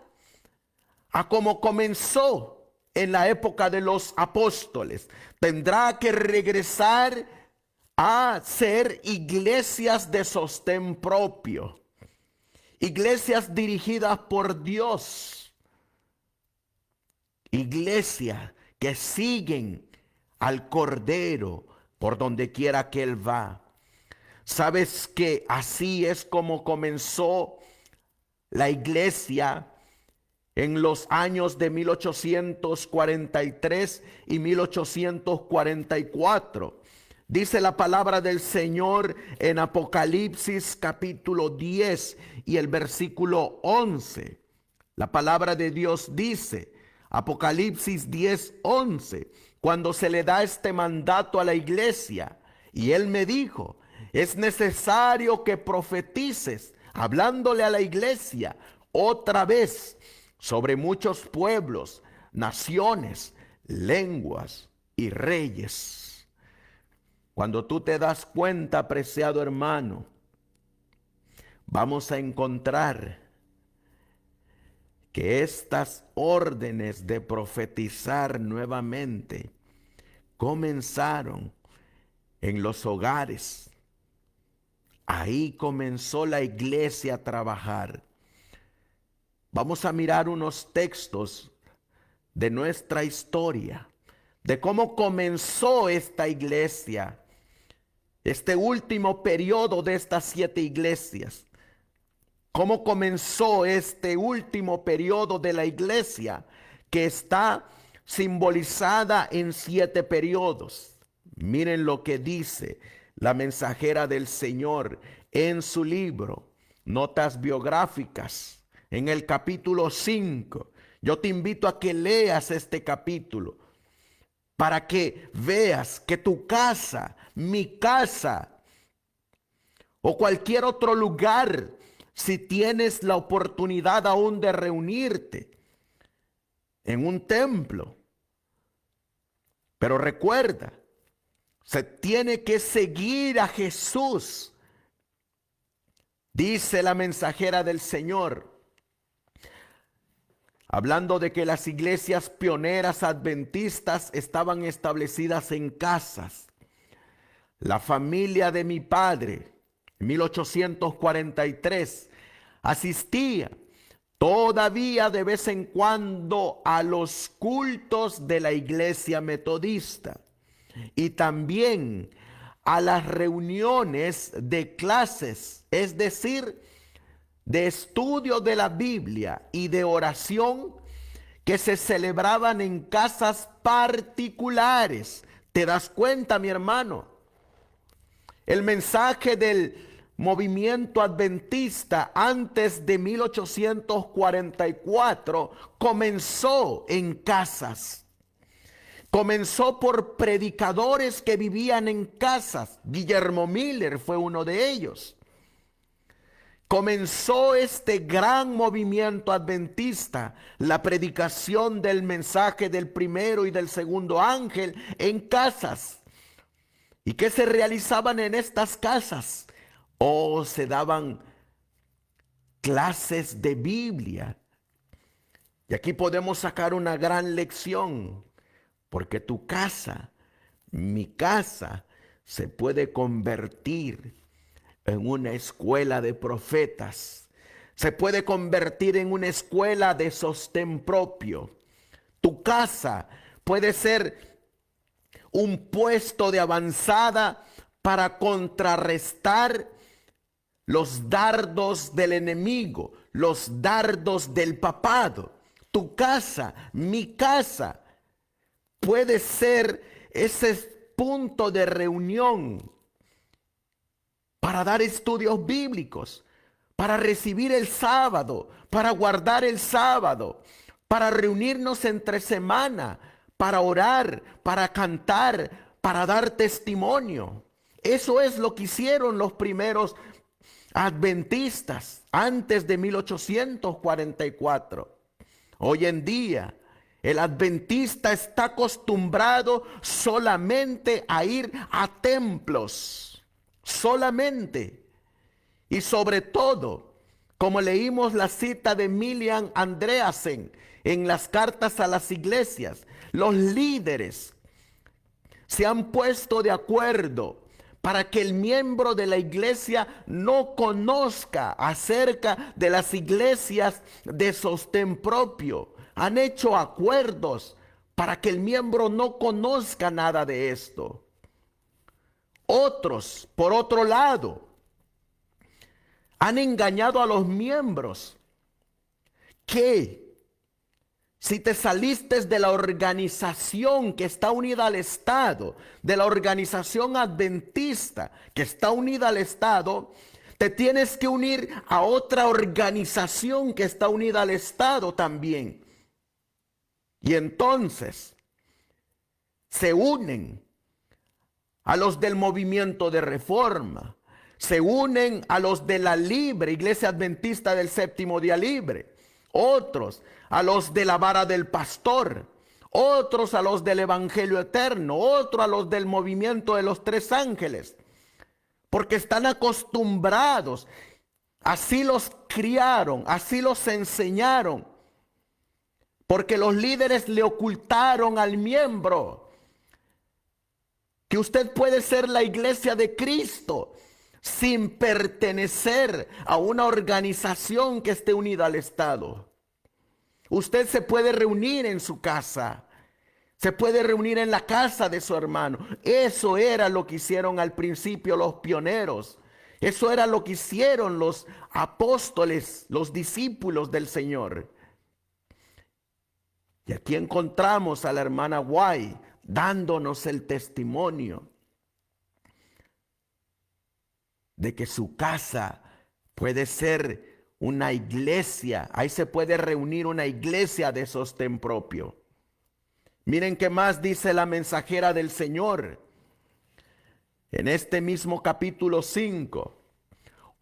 a como comenzó en la época de los apóstoles. Tendrá que regresar a ser iglesias de sostén propio, iglesias dirigidas por Dios, iglesias que siguen al Cordero por donde quiera que Él va. ¿Sabes que así es como comenzó la iglesia en los años de 1843 y 1844? Dice la palabra del Señor en Apocalipsis capítulo 10 y el versículo 11. La palabra de Dios dice, Apocalipsis 10:11, cuando se le da este mandato a la iglesia, y Él me dijo, es necesario que profetices, hablándole a la iglesia, otra vez sobre muchos pueblos, naciones, lenguas y reyes. Cuando tú te das cuenta, apreciado hermano, vamos a encontrar que estas órdenes de profetizar nuevamente comenzaron en los hogares. Ahí comenzó la iglesia a trabajar. Vamos a mirar unos textos de nuestra historia, de cómo comenzó esta iglesia, este último periodo de estas 7 iglesias. Cómo comenzó este último periodo de la iglesia, que está simbolizada en 7 periodos. Miren lo que dice la mensajera del Señor en su libro, Notas Biográficas, en el capítulo 5. Yo te invito a que leas este capítulo para que veas que tu casa, mi casa o cualquier otro lugar, si tienes la oportunidad aún de reunirte en un templo, pero recuerda, se tiene que seguir a Jesús. Dice la mensajera del Señor, hablando de que las iglesias pioneras adventistas estaban establecidas en casas. La familia de mi padre, en 1843, asistía todavía de vez en cuando a los cultos de la iglesia metodista y también a las reuniones de clases, es decir, de estudio de la Biblia y de oración que se celebraban en casas particulares. ¿Te das cuenta, mi hermano? El mensaje del movimiento adventista antes de 1844 comenzó en casas. Comenzó por predicadores que vivían en casas. Guillermo Miller fue uno de ellos. Comenzó este gran movimiento adventista, la predicación del mensaje del primero y del segundo ángel en casas. ¿Y qué se realizaban en estas casas? Se daban clases de Biblia. Y aquí podemos sacar una gran lección, porque tu casa, mi casa, se puede convertir en una escuela de profetas. Se puede convertir en una escuela de sostén propio. Tu casa puede ser un puesto de avanzada para contrarrestar los dardos del enemigo, los dardos del papado. Tu casa, mi casa, puede ser ese punto de reunión para dar estudios bíblicos, para recibir el sábado, para guardar el sábado, para reunirnos entre semana, para orar, para cantar, para dar testimonio. Eso es lo que hicieron los primeros adventistas antes de 1844. Hoy en día, el adventista está acostumbrado solamente a ir a templos, solamente. Y sobre todo, como leímos la cita de Milian Andreasen en las cartas a las iglesias, los líderes se han puesto de acuerdo para que el miembro de la iglesia no conozca acerca de las iglesias de sostén propio. Han hecho acuerdos para que el miembro no conozca nada de esto. Otros, por otro lado, han engañado a los miembros que si te saliste de la organización que está unida al Estado, de la organización adventista que está unida al Estado, te tienes que unir a otra organización que está unida al Estado también. Y entonces se unen a los del movimiento de reforma, se unen a los de la libre, Iglesia Adventista del Séptimo Día Libre, otros a los de la vara del pastor, otros a los del Evangelio Eterno, otros a los del movimiento de los tres ángeles, porque están acostumbrados, así los criaron, así los enseñaron, porque los líderes le ocultaron al miembro que usted puede ser la iglesia de Cristo sin pertenecer a una organización que esté unida al Estado. Usted se puede reunir en su casa, se puede reunir en la casa de su hermano. Eso era lo que hicieron al principio los pioneros. Eso era lo que hicieron los apóstoles, los discípulos del Señor. Y aquí encontramos a la hermana White dándonos el testimonio de que su casa puede ser una iglesia. Ahí se puede reunir una iglesia de sostén propio. Miren qué más dice la mensajera del Señor. En este mismo capítulo 5,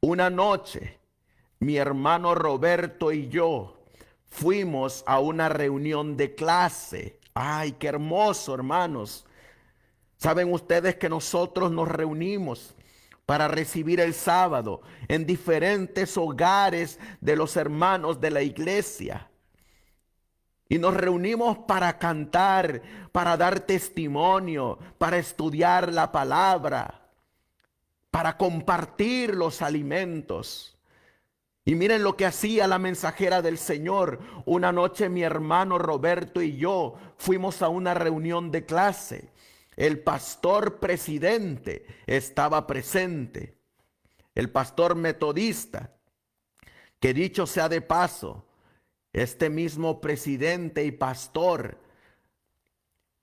una noche, mi hermano Roberto y yo fuimos a una reunión de clase. Ay, qué hermoso, hermanos. Saben ustedes que nosotros nos reunimos para recibir el sábado en diferentes hogares de los hermanos de la iglesia. Y nos reunimos para cantar, para dar testimonio, para estudiar la palabra, para compartir los alimentos. Y miren lo que hacía la mensajera del Señor. Una noche mi hermano Roberto y yo fuimos a una reunión de clase. El pastor presidente estaba presente. El pastor metodista, que dicho sea de paso, este mismo presidente y pastor,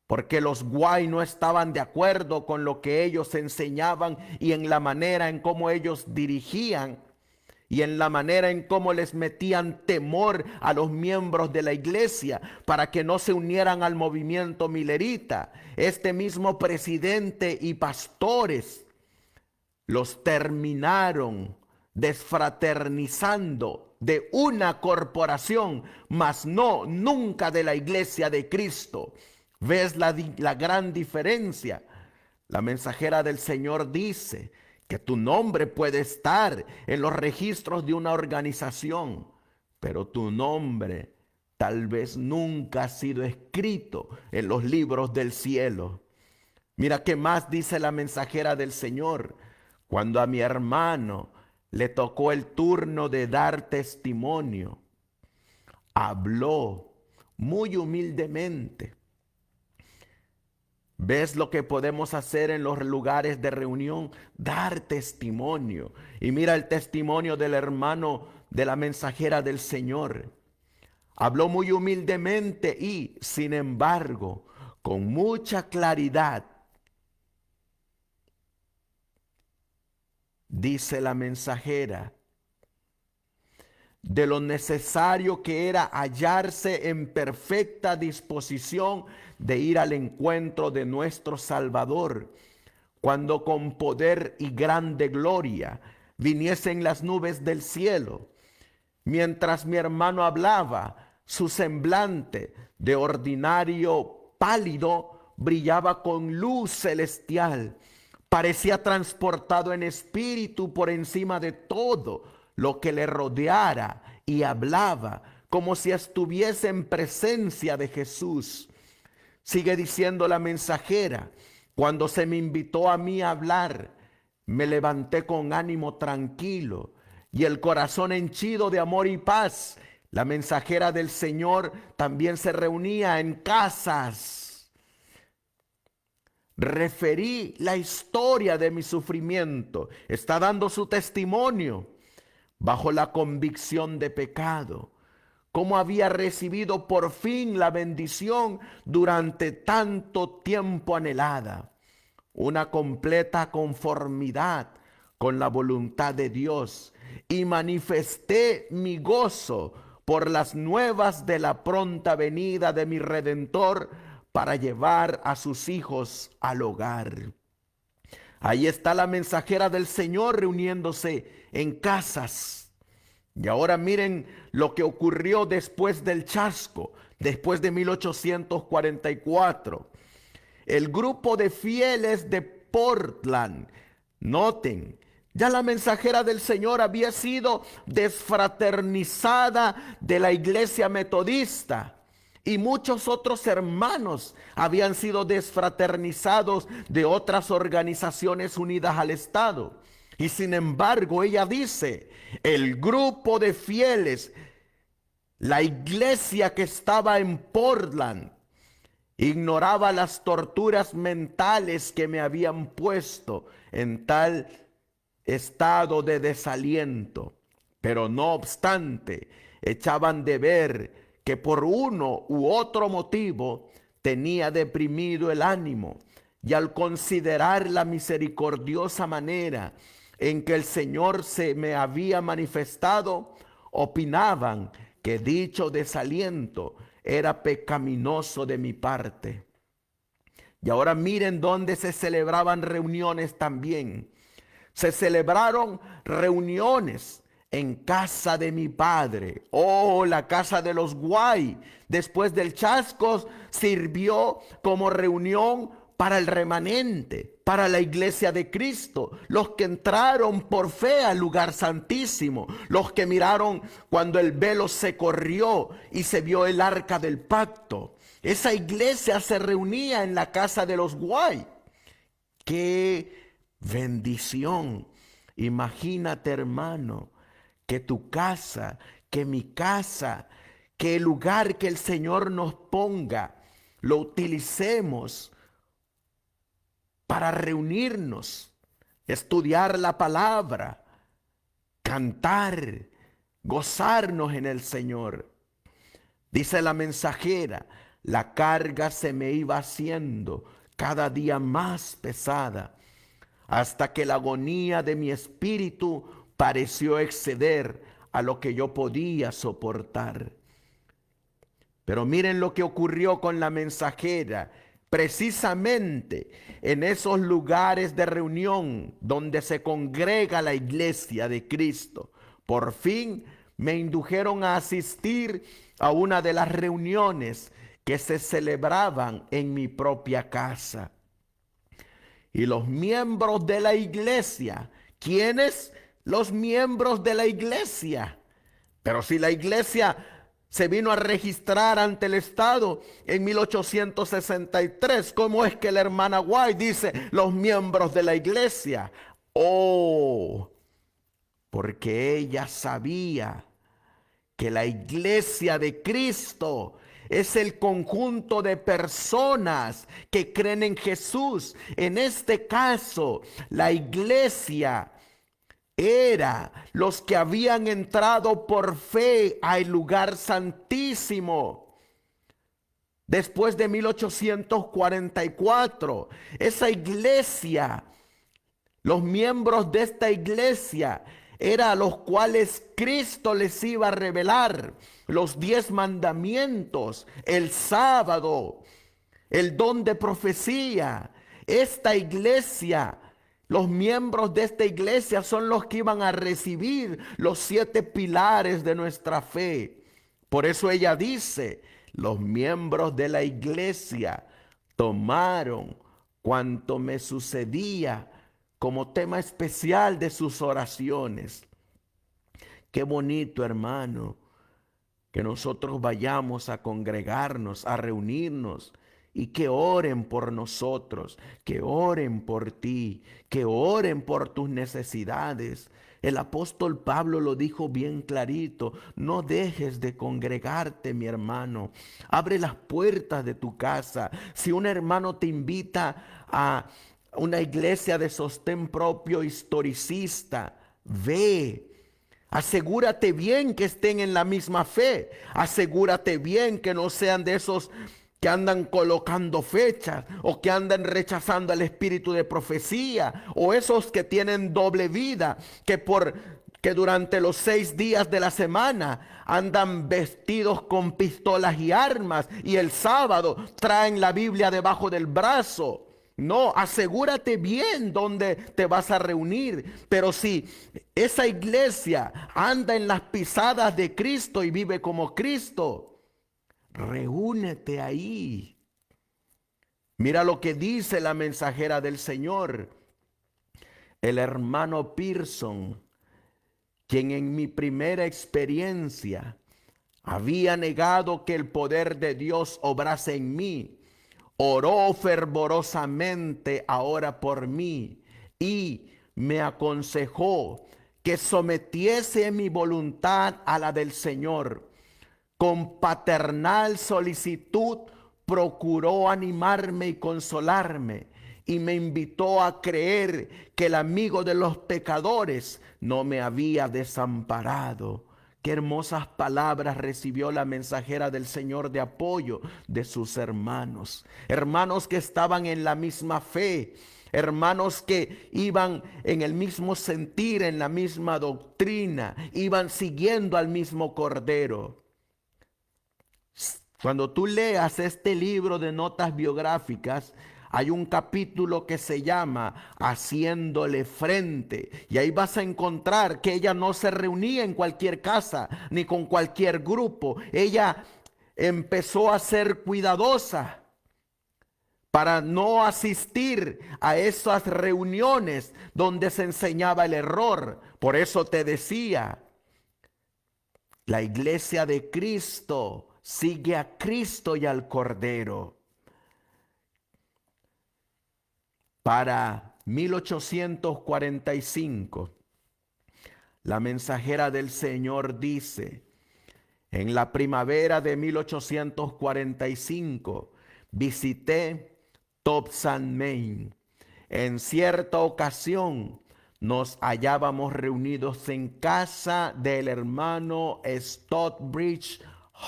porque los Guay no estaban de acuerdo con lo que ellos enseñaban y en la manera en cómo ellos dirigían y en la manera en cómo les metían temor a los miembros de la iglesia para que no se unieran al movimiento milerita. Este mismo presidente y pastores los terminaron desfraternizando de una corporación, mas no nunca de la iglesia de Cristo. ¿Ves la gran diferencia? La mensajera del Señor dice que tu nombre puede estar en los registros de una organización, pero tu nombre tal vez nunca ha sido escrito en los libros del cielo. Mira qué más dice la mensajera del Señor. Cuando a mi hermano le tocó el turno de dar testimonio, habló muy humildemente. ¿Ves lo que podemos hacer en los lugares de reunión? Dar testimonio. Y mira el testimonio del hermano de la mensajera del Señor. Habló muy humildemente y, sin embargo, con mucha claridad, dice la mensajera, de lo necesario que era hallarse en perfecta disposición de ir al encuentro de nuestro Salvador, cuando con poder y grande gloria viniesen las nubes del cielo. Mientras mi hermano hablaba, su semblante, de ordinario pálido, brillaba con luz celestial. Parecía transportado en espíritu por encima de todo lo que le rodeara y hablaba como si estuviese en presencia de Jesús. Sigue diciendo la mensajera, cuando se me invitó a mí a hablar, me levanté con ánimo tranquilo y el corazón henchido de amor y paz. La mensajera del Señor también se reunía en casas. Referí la historia de mi sufrimiento. Está dando su testimonio bajo la convicción de pecado. Cómo había recibido por fin la bendición durante tanto tiempo anhelada. Una completa conformidad con la voluntad de Dios. Y manifesté mi gozo por las nuevas de la pronta venida de mi Redentor para llevar a sus hijos al hogar. Ahí está la mensajera del Señor reuniéndose en casas. Y ahora miren lo que ocurrió después del chasco, después de 1844. El grupo de fieles de Portland, noten, ya la mensajera del Señor había sido desfraternizada de la iglesia metodista y muchos otros hermanos habían sido desfraternizados de otras organizaciones unidas al Estado. Y sin embargo, ella dice, el grupo de fieles, la iglesia que estaba en Portland, ignoraba las torturas mentales que me habían puesto en tal estado de desaliento. Pero no obstante, echaban de ver que por uno u otro motivo tenía deprimido el ánimo, y al considerar la misericordiosa manera en que el Señor se me había manifestado, opinaban que dicho desaliento era pecaminoso de mi parte. Y ahora miren dónde se celebraban reuniones también. Se celebraron reuniones en casa de mi padre. Oh, la casa de los Guay. Después del chasco sirvió como reunión para el remanente, para la iglesia de Cristo, los que entraron por fe al lugar santísimo, los que miraron cuando el velo se corrió y se vio el arca del pacto. Esa iglesia se reunía en la casa de los Guay. ¡Qué bendición! Imagínate, hermano, que tu casa, que mi casa, que el lugar que el Señor nos ponga, lo utilicemos para reunirnos, estudiar la palabra, cantar, gozarnos en el Señor. Dice la mensajera, la carga se me iba haciendo cada día más pesada, hasta que la agonía de mi espíritu pareció exceder a lo que yo podía soportar. Pero miren lo que ocurrió con la mensajera. Precisamente en esos lugares de reunión donde se congrega la iglesia de Cristo, por fin me indujeron a asistir a una de las reuniones que se celebraban en mi propia casa. Y los miembros de la iglesia, ¿quiénes? Los miembros de la iglesia. Pero si la iglesia se vino a registrar ante el Estado en 1863. ¿Cómo es que la hermana White dice los miembros de la iglesia? Oh, porque ella sabía que la iglesia de Cristo es el conjunto de personas que creen en Jesús. En este caso, la iglesia era los que habían entrado por fe al lugar santísimo. Después de 1844, esa iglesia, Los miembros de esta iglesia eran a los cuales Cristo les iba a revelar los 10 mandamientos, el sábado, el don de profecía. Esta iglesia, los miembros de esta iglesia son los que iban a recibir los 7 pilares de nuestra fe. Por eso ella dice, los miembros de la iglesia tomaron cuanto me sucedía como tema especial de sus oraciones. Qué bonito, hermano, que nosotros vayamos a congregarnos, a reunirnos y que oren por nosotros, que oren por ti, que oren por tus necesidades. El apóstol Pablo lo dijo bien clarito: no dejes de congregarte, mi hermano. Abre las puertas de tu casa. Si un hermano te invita a una iglesia de sostén propio historicista, ve. Asegúrate bien que estén en la misma fe. Asegúrate bien que no sean de esos que andan colocando fechas o que andan rechazando el espíritu de profecía, o esos que tienen doble vida, que durante los 6 días de la semana andan vestidos con pistolas y armas y el sábado traen la Biblia debajo del brazo. No, asegúrate bien dónde te vas a reunir. Pero si esa iglesia anda en las pisadas de Cristo y vive como Cristo, reúnete ahí. Mira lo que dice la mensajera del Señor, el hermano Pearson, quien en mi primera experiencia había negado que el poder de Dios obrase en mí, oró fervorosamente ahora por mí y me aconsejó que sometiese mi voluntad a la del Señor. Con paternal solicitud procuró animarme y consolarme, y me invitó a creer que el amigo de los pecadores no me había desamparado. Qué hermosas palabras recibió la mensajera del Señor de apoyo de sus hermanos. Hermanos que estaban en la misma fe. Hermanos que iban en el mismo sentir, en la misma doctrina. Iban siguiendo al mismo Cordero. Cuando tú leas este libro de notas biográficas, hay un capítulo que se llama Haciéndole Frente. Y ahí vas a encontrar que ella no se reunía en cualquier casa ni con cualquier grupo. Ella empezó a ser cuidadosa para no asistir a esas reuniones donde se enseñaba el error. Por eso te decía, la iglesia de Cristo sigue a Cristo y al Cordero. Para 1845, la mensajera del Señor dice: en la primavera de 1845 visité Thompson, Maine. En cierta ocasión nos hallábamos reunidos en casa del hermano Stockbridge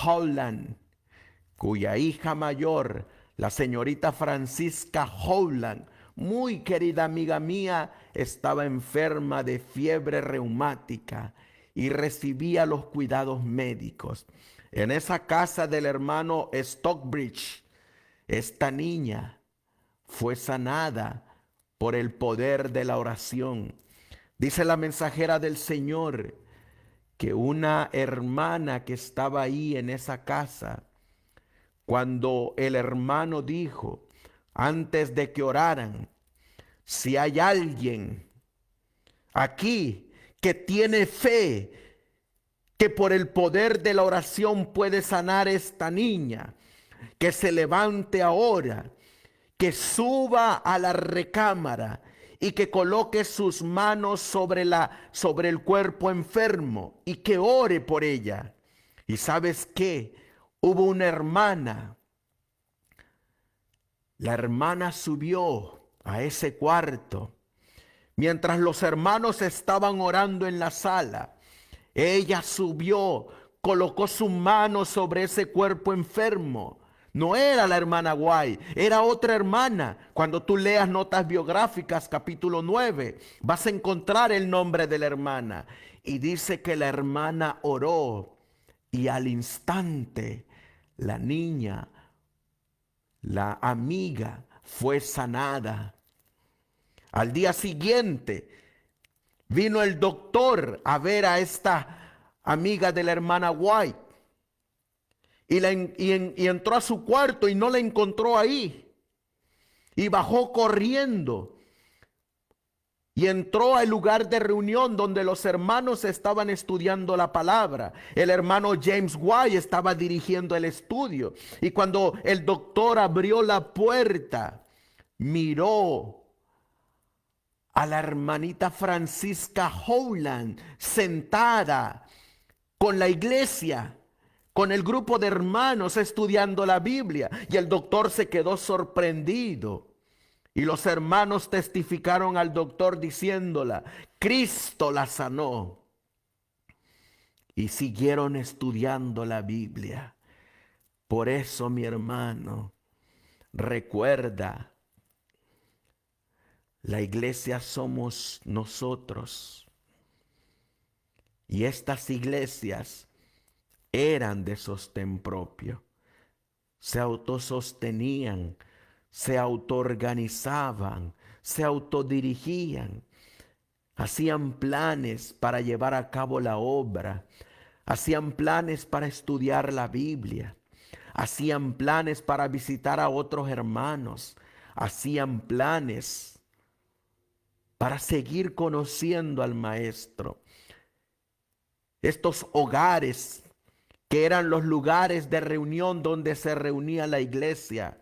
Howland, cuya hija mayor, la señorita Francisca Howland, muy querida amiga mía, estaba enferma de fiebre reumática y recibía los cuidados médicos. En esa casa del hermano Stockbridge, esta niña fue sanada por el poder de la oración. Dice la mensajera del Señor que una hermana que estaba ahí en esa casa, cuando el hermano dijo, antes de que oraran, si hay alguien aquí que tiene fe que por el poder de la oración puede sanar esta niña, que se levante ahora, que suba a la recámara y que coloque sus manos sobre el cuerpo enfermo y que ore por ella. ¿Y sabes qué? Hubo una hermana. La hermana subió a ese cuarto. Mientras los hermanos estaban orando en la sala, ella subió, colocó su mano sobre ese cuerpo enfermo. No era la hermana White, era otra hermana. Cuando tú leas Notas Biográficas, capítulo 9, vas a encontrar el nombre de la hermana. Y dice que la hermana oró y al instante la niña, la amiga, fue sanada. Al día siguiente vino el doctor a ver a esta amiga de la hermana White y entró a su cuarto y no la encontró ahí. Y bajó corriendo y entró al lugar de reunión donde los hermanos estaban estudiando la palabra. El hermano James White estaba dirigiendo el estudio. Y cuando el doctor abrió la puerta, miró a la hermanita Francisca Howland sentada con la iglesia, con el grupo de hermanos estudiando la Biblia. Y el doctor se quedó sorprendido. Y los hermanos testificaron al doctor diciéndola, Cristo la sanó. Y siguieron estudiando la Biblia. Por eso, mi hermano, recuerda, la iglesia somos nosotros. Y estas iglesias eran de sostén propio. Se autosostenían, se autoorganizaban, se autodirigían. Hacían planes para llevar a cabo la obra. Hacían planes para estudiar la Biblia. Hacían planes para visitar a otros hermanos. Hacían planes para seguir conociendo al Maestro. Estos hogares que eran los lugares de reunión donde se reunía la iglesia,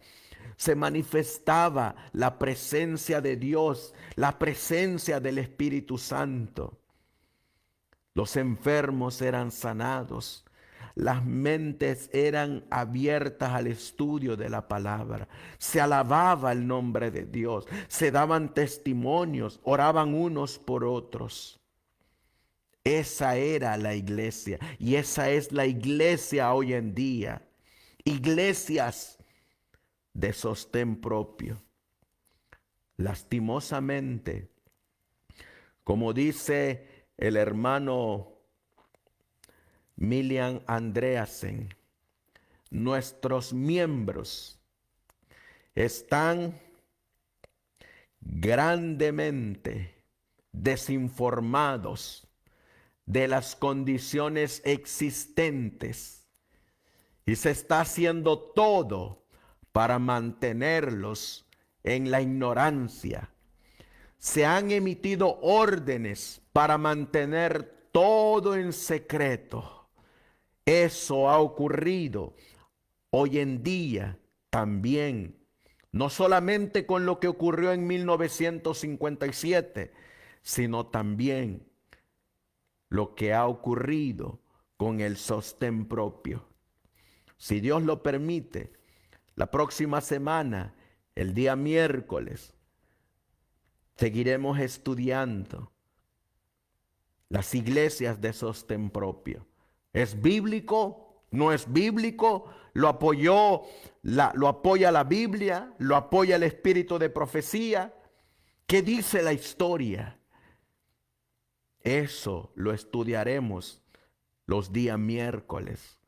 se manifestaba la presencia de Dios, la presencia del Espíritu Santo. Los enfermos eran sanados. Las mentes eran abiertas al estudio de la palabra. Se alababa el nombre de Dios. Se daban testimonios. Oraban unos por otros. Esa era la iglesia. Y esa es la iglesia hoy en día. Iglesias de sostén propio. Lastimosamente, como dice el hermano Milian Andreasen, nuestros miembros están grandemente desinformados de las condiciones existentes y se está haciendo todo para mantenerlos en la ignorancia. Se han emitido órdenes para mantener todo en secreto. Eso ha ocurrido hoy en día también, no solamente con lo que ocurrió en 1957, sino también lo que ha ocurrido con el sostén propio. Si Dios lo permite, la próxima semana, el día miércoles, seguiremos estudiando las iglesias de sostén propio. ¿Es bíblico? ¿No es bíblico? ¿Lo apoya la Biblia? ¿Lo apoya el espíritu de profecía? ¿Qué dice la historia? Eso lo estudiaremos los días miércoles.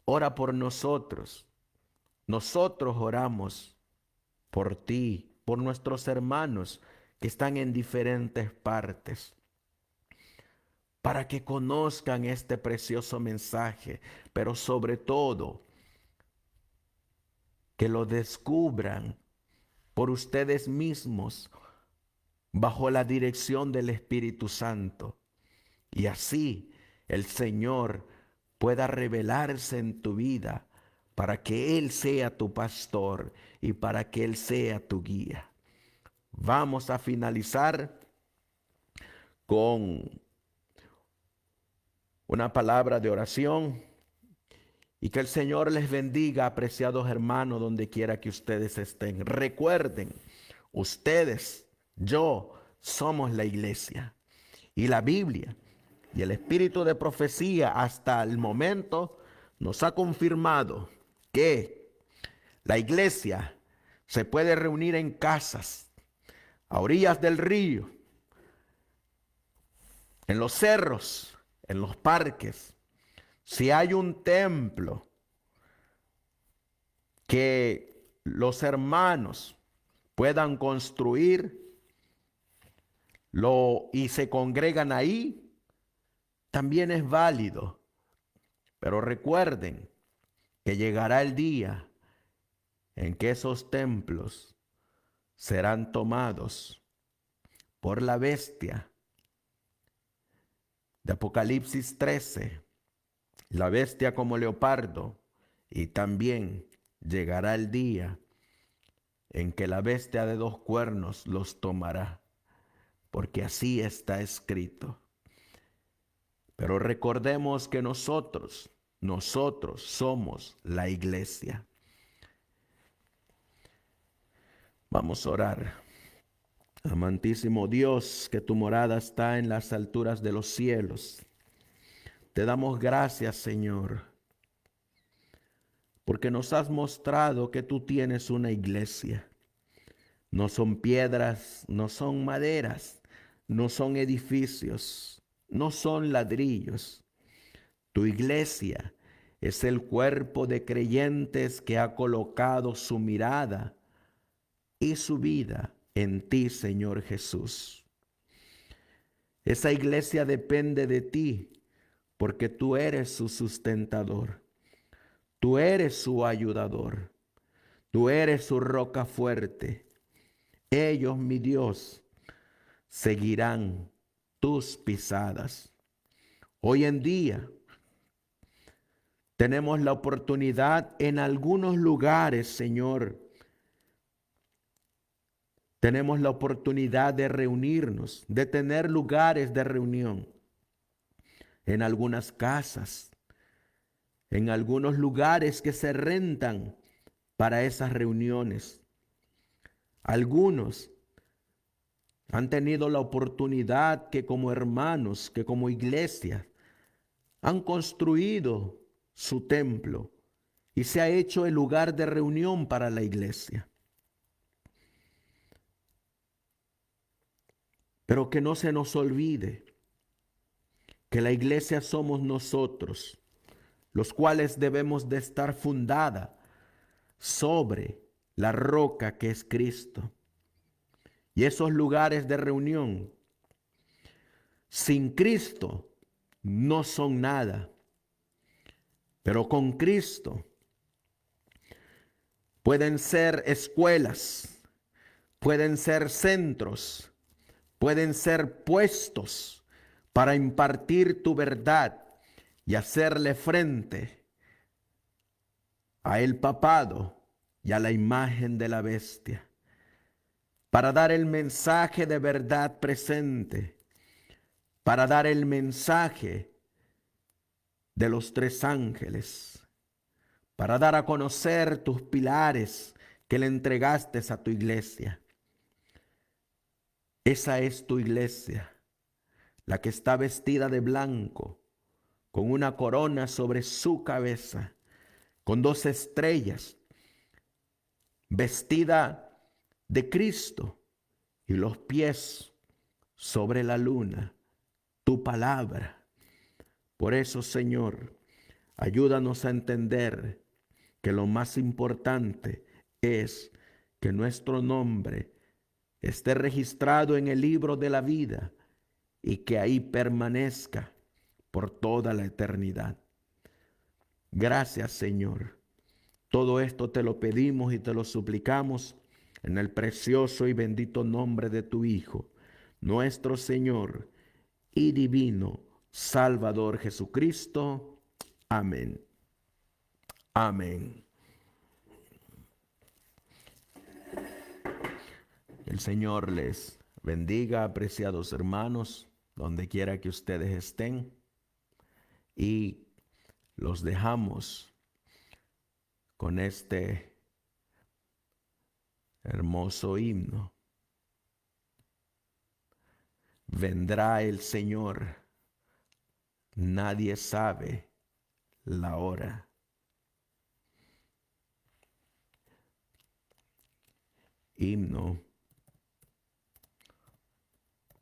Ora por nosotros. Nosotros oramos por ti, por nuestros hermanos que están en diferentes partes, para que conozcan este precioso mensaje, pero sobre todo, que lo descubran por ustedes mismos, bajo la dirección del Espíritu Santo. Y así el Señor pueda revelarse en tu vida, para que Él sea tu pastor y para que Él sea tu guía. Vamos a finalizar con una palabra de oración y que el Señor les bendiga, apreciados hermanos, donde quiera que ustedes estén. Recuerden, ustedes, yo, somos la iglesia y la Biblia y el espíritu de profecía hasta el momento nos ha confirmado que la iglesia se puede reunir en casas, a orillas del río, en los cerros, en los parques. Si hay un templo que los hermanos puedan construir y se congregan ahí, también es válido. Pero recuerden que llegará el día en que esos templos serán tomados por la bestia de Apocalipsis 13, la bestia como leopardo, y también llegará el día en que la bestia de dos cuernos los tomará, porque así está escrito. Pero recordemos que nosotros somos la iglesia. Vamos a orar. Amantísimo Dios, que tu morada está en las alturas de los cielos. Te damos gracias, Señor, porque nos has mostrado que tú tienes una iglesia. No son piedras, no son maderas, no son edificios, no son ladrillos. Tu iglesia es el cuerpo de creyentes que ha colocado su mirada y su vida en ti, Señor Jesús. Esa iglesia depende de ti, porque tú eres su sustentador, tú eres su ayudador, tú eres su roca fuerte. Ellos, mi Dios, seguirán tus pisadas. Hoy en día tenemos la oportunidad en algunos lugares, Señor. Tenemos la oportunidad de reunirnos, de tener lugares de reunión en algunas casas, en algunos lugares que se rentan para esas reuniones. Algunos han tenido la oportunidad que como hermanos, que como iglesia, han construido su templo y se ha hecho el lugar de reunión para la iglesia. Pero que no se nos olvide que la iglesia somos nosotros, los cuales debemos de estar fundada sobre la roca que es Cristo. Y esos lugares de reunión, sin Cristo, no son nada. Pero con Cristo pueden ser escuelas, pueden ser centros, pueden ser puestos para impartir tu verdad y hacerle frente a el papado y a la imagen de la bestia, para dar el mensaje de verdad presente, para dar el mensaje de los tres ángeles, para dar a conocer tus pilares que le entregaste a tu iglesia. Esa es tu iglesia, la que está vestida de blanco, con una corona sobre su cabeza, con 2 estrellas, vestida de Cristo y los pies sobre la luna, tu palabra. Por eso, Señor, ayúdanos a entender que lo más importante es que nuestro nombre esté registrado en el libro de la vida y que ahí permanezca por toda la eternidad. Gracias, Señor. Todo esto te lo pedimos y te lo suplicamos en el precioso y bendito nombre de tu Hijo, nuestro Señor y divino Salvador Jesucristo. Amén. Amén. El Señor les bendiga, apreciados hermanos, donde quiera que ustedes estén, y los dejamos con este hermoso himno. Vendrá el Señor, nadie sabe la hora. himno,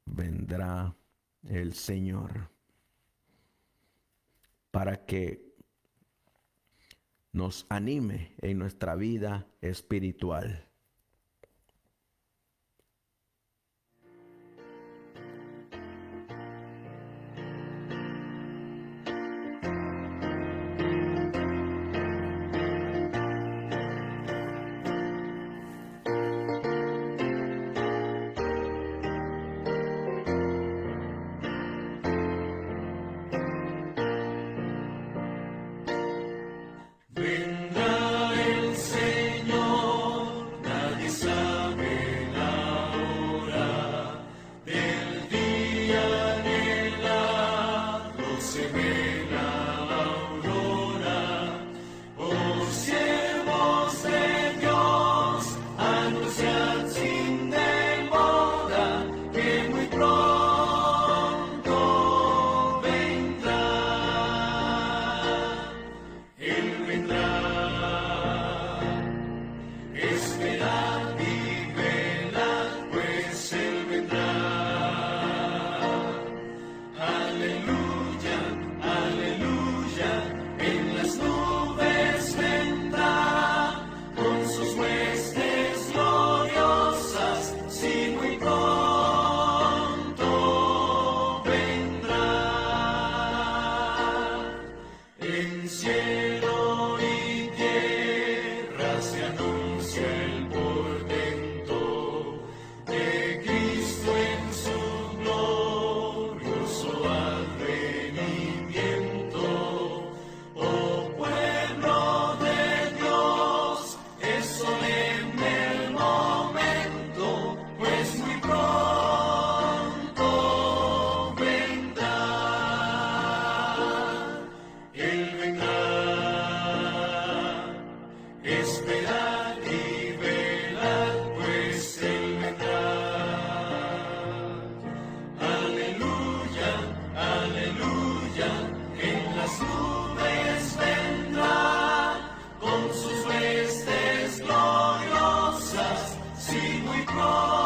vendrá el Señor para que nos anime en nuestra vida espiritual. Vendrá el Señor, nadie sabe la hora del día ni la se ve la aurora. Oh siervos de Dios, anunciad sin demora que muy pronto vendrá. Él vendrá, esperad y velad, pues Él vendrá. Aleluya, aleluya, en las nubes vendrá, con sus huestes gloriosas, sí, muy pronto vendrá. En cielo y tierra se anuncia el portento de Cristo en su glorioso advenimiento. Oh pueblo de Dios, es solemne el momento, pues muy pronto vendrá. Él vendrá, esperad y velad, pues Él vendrá. Aleluya, aleluya, en las nubes vendrá, con sus huestes gloriosas, sí, muy pronto.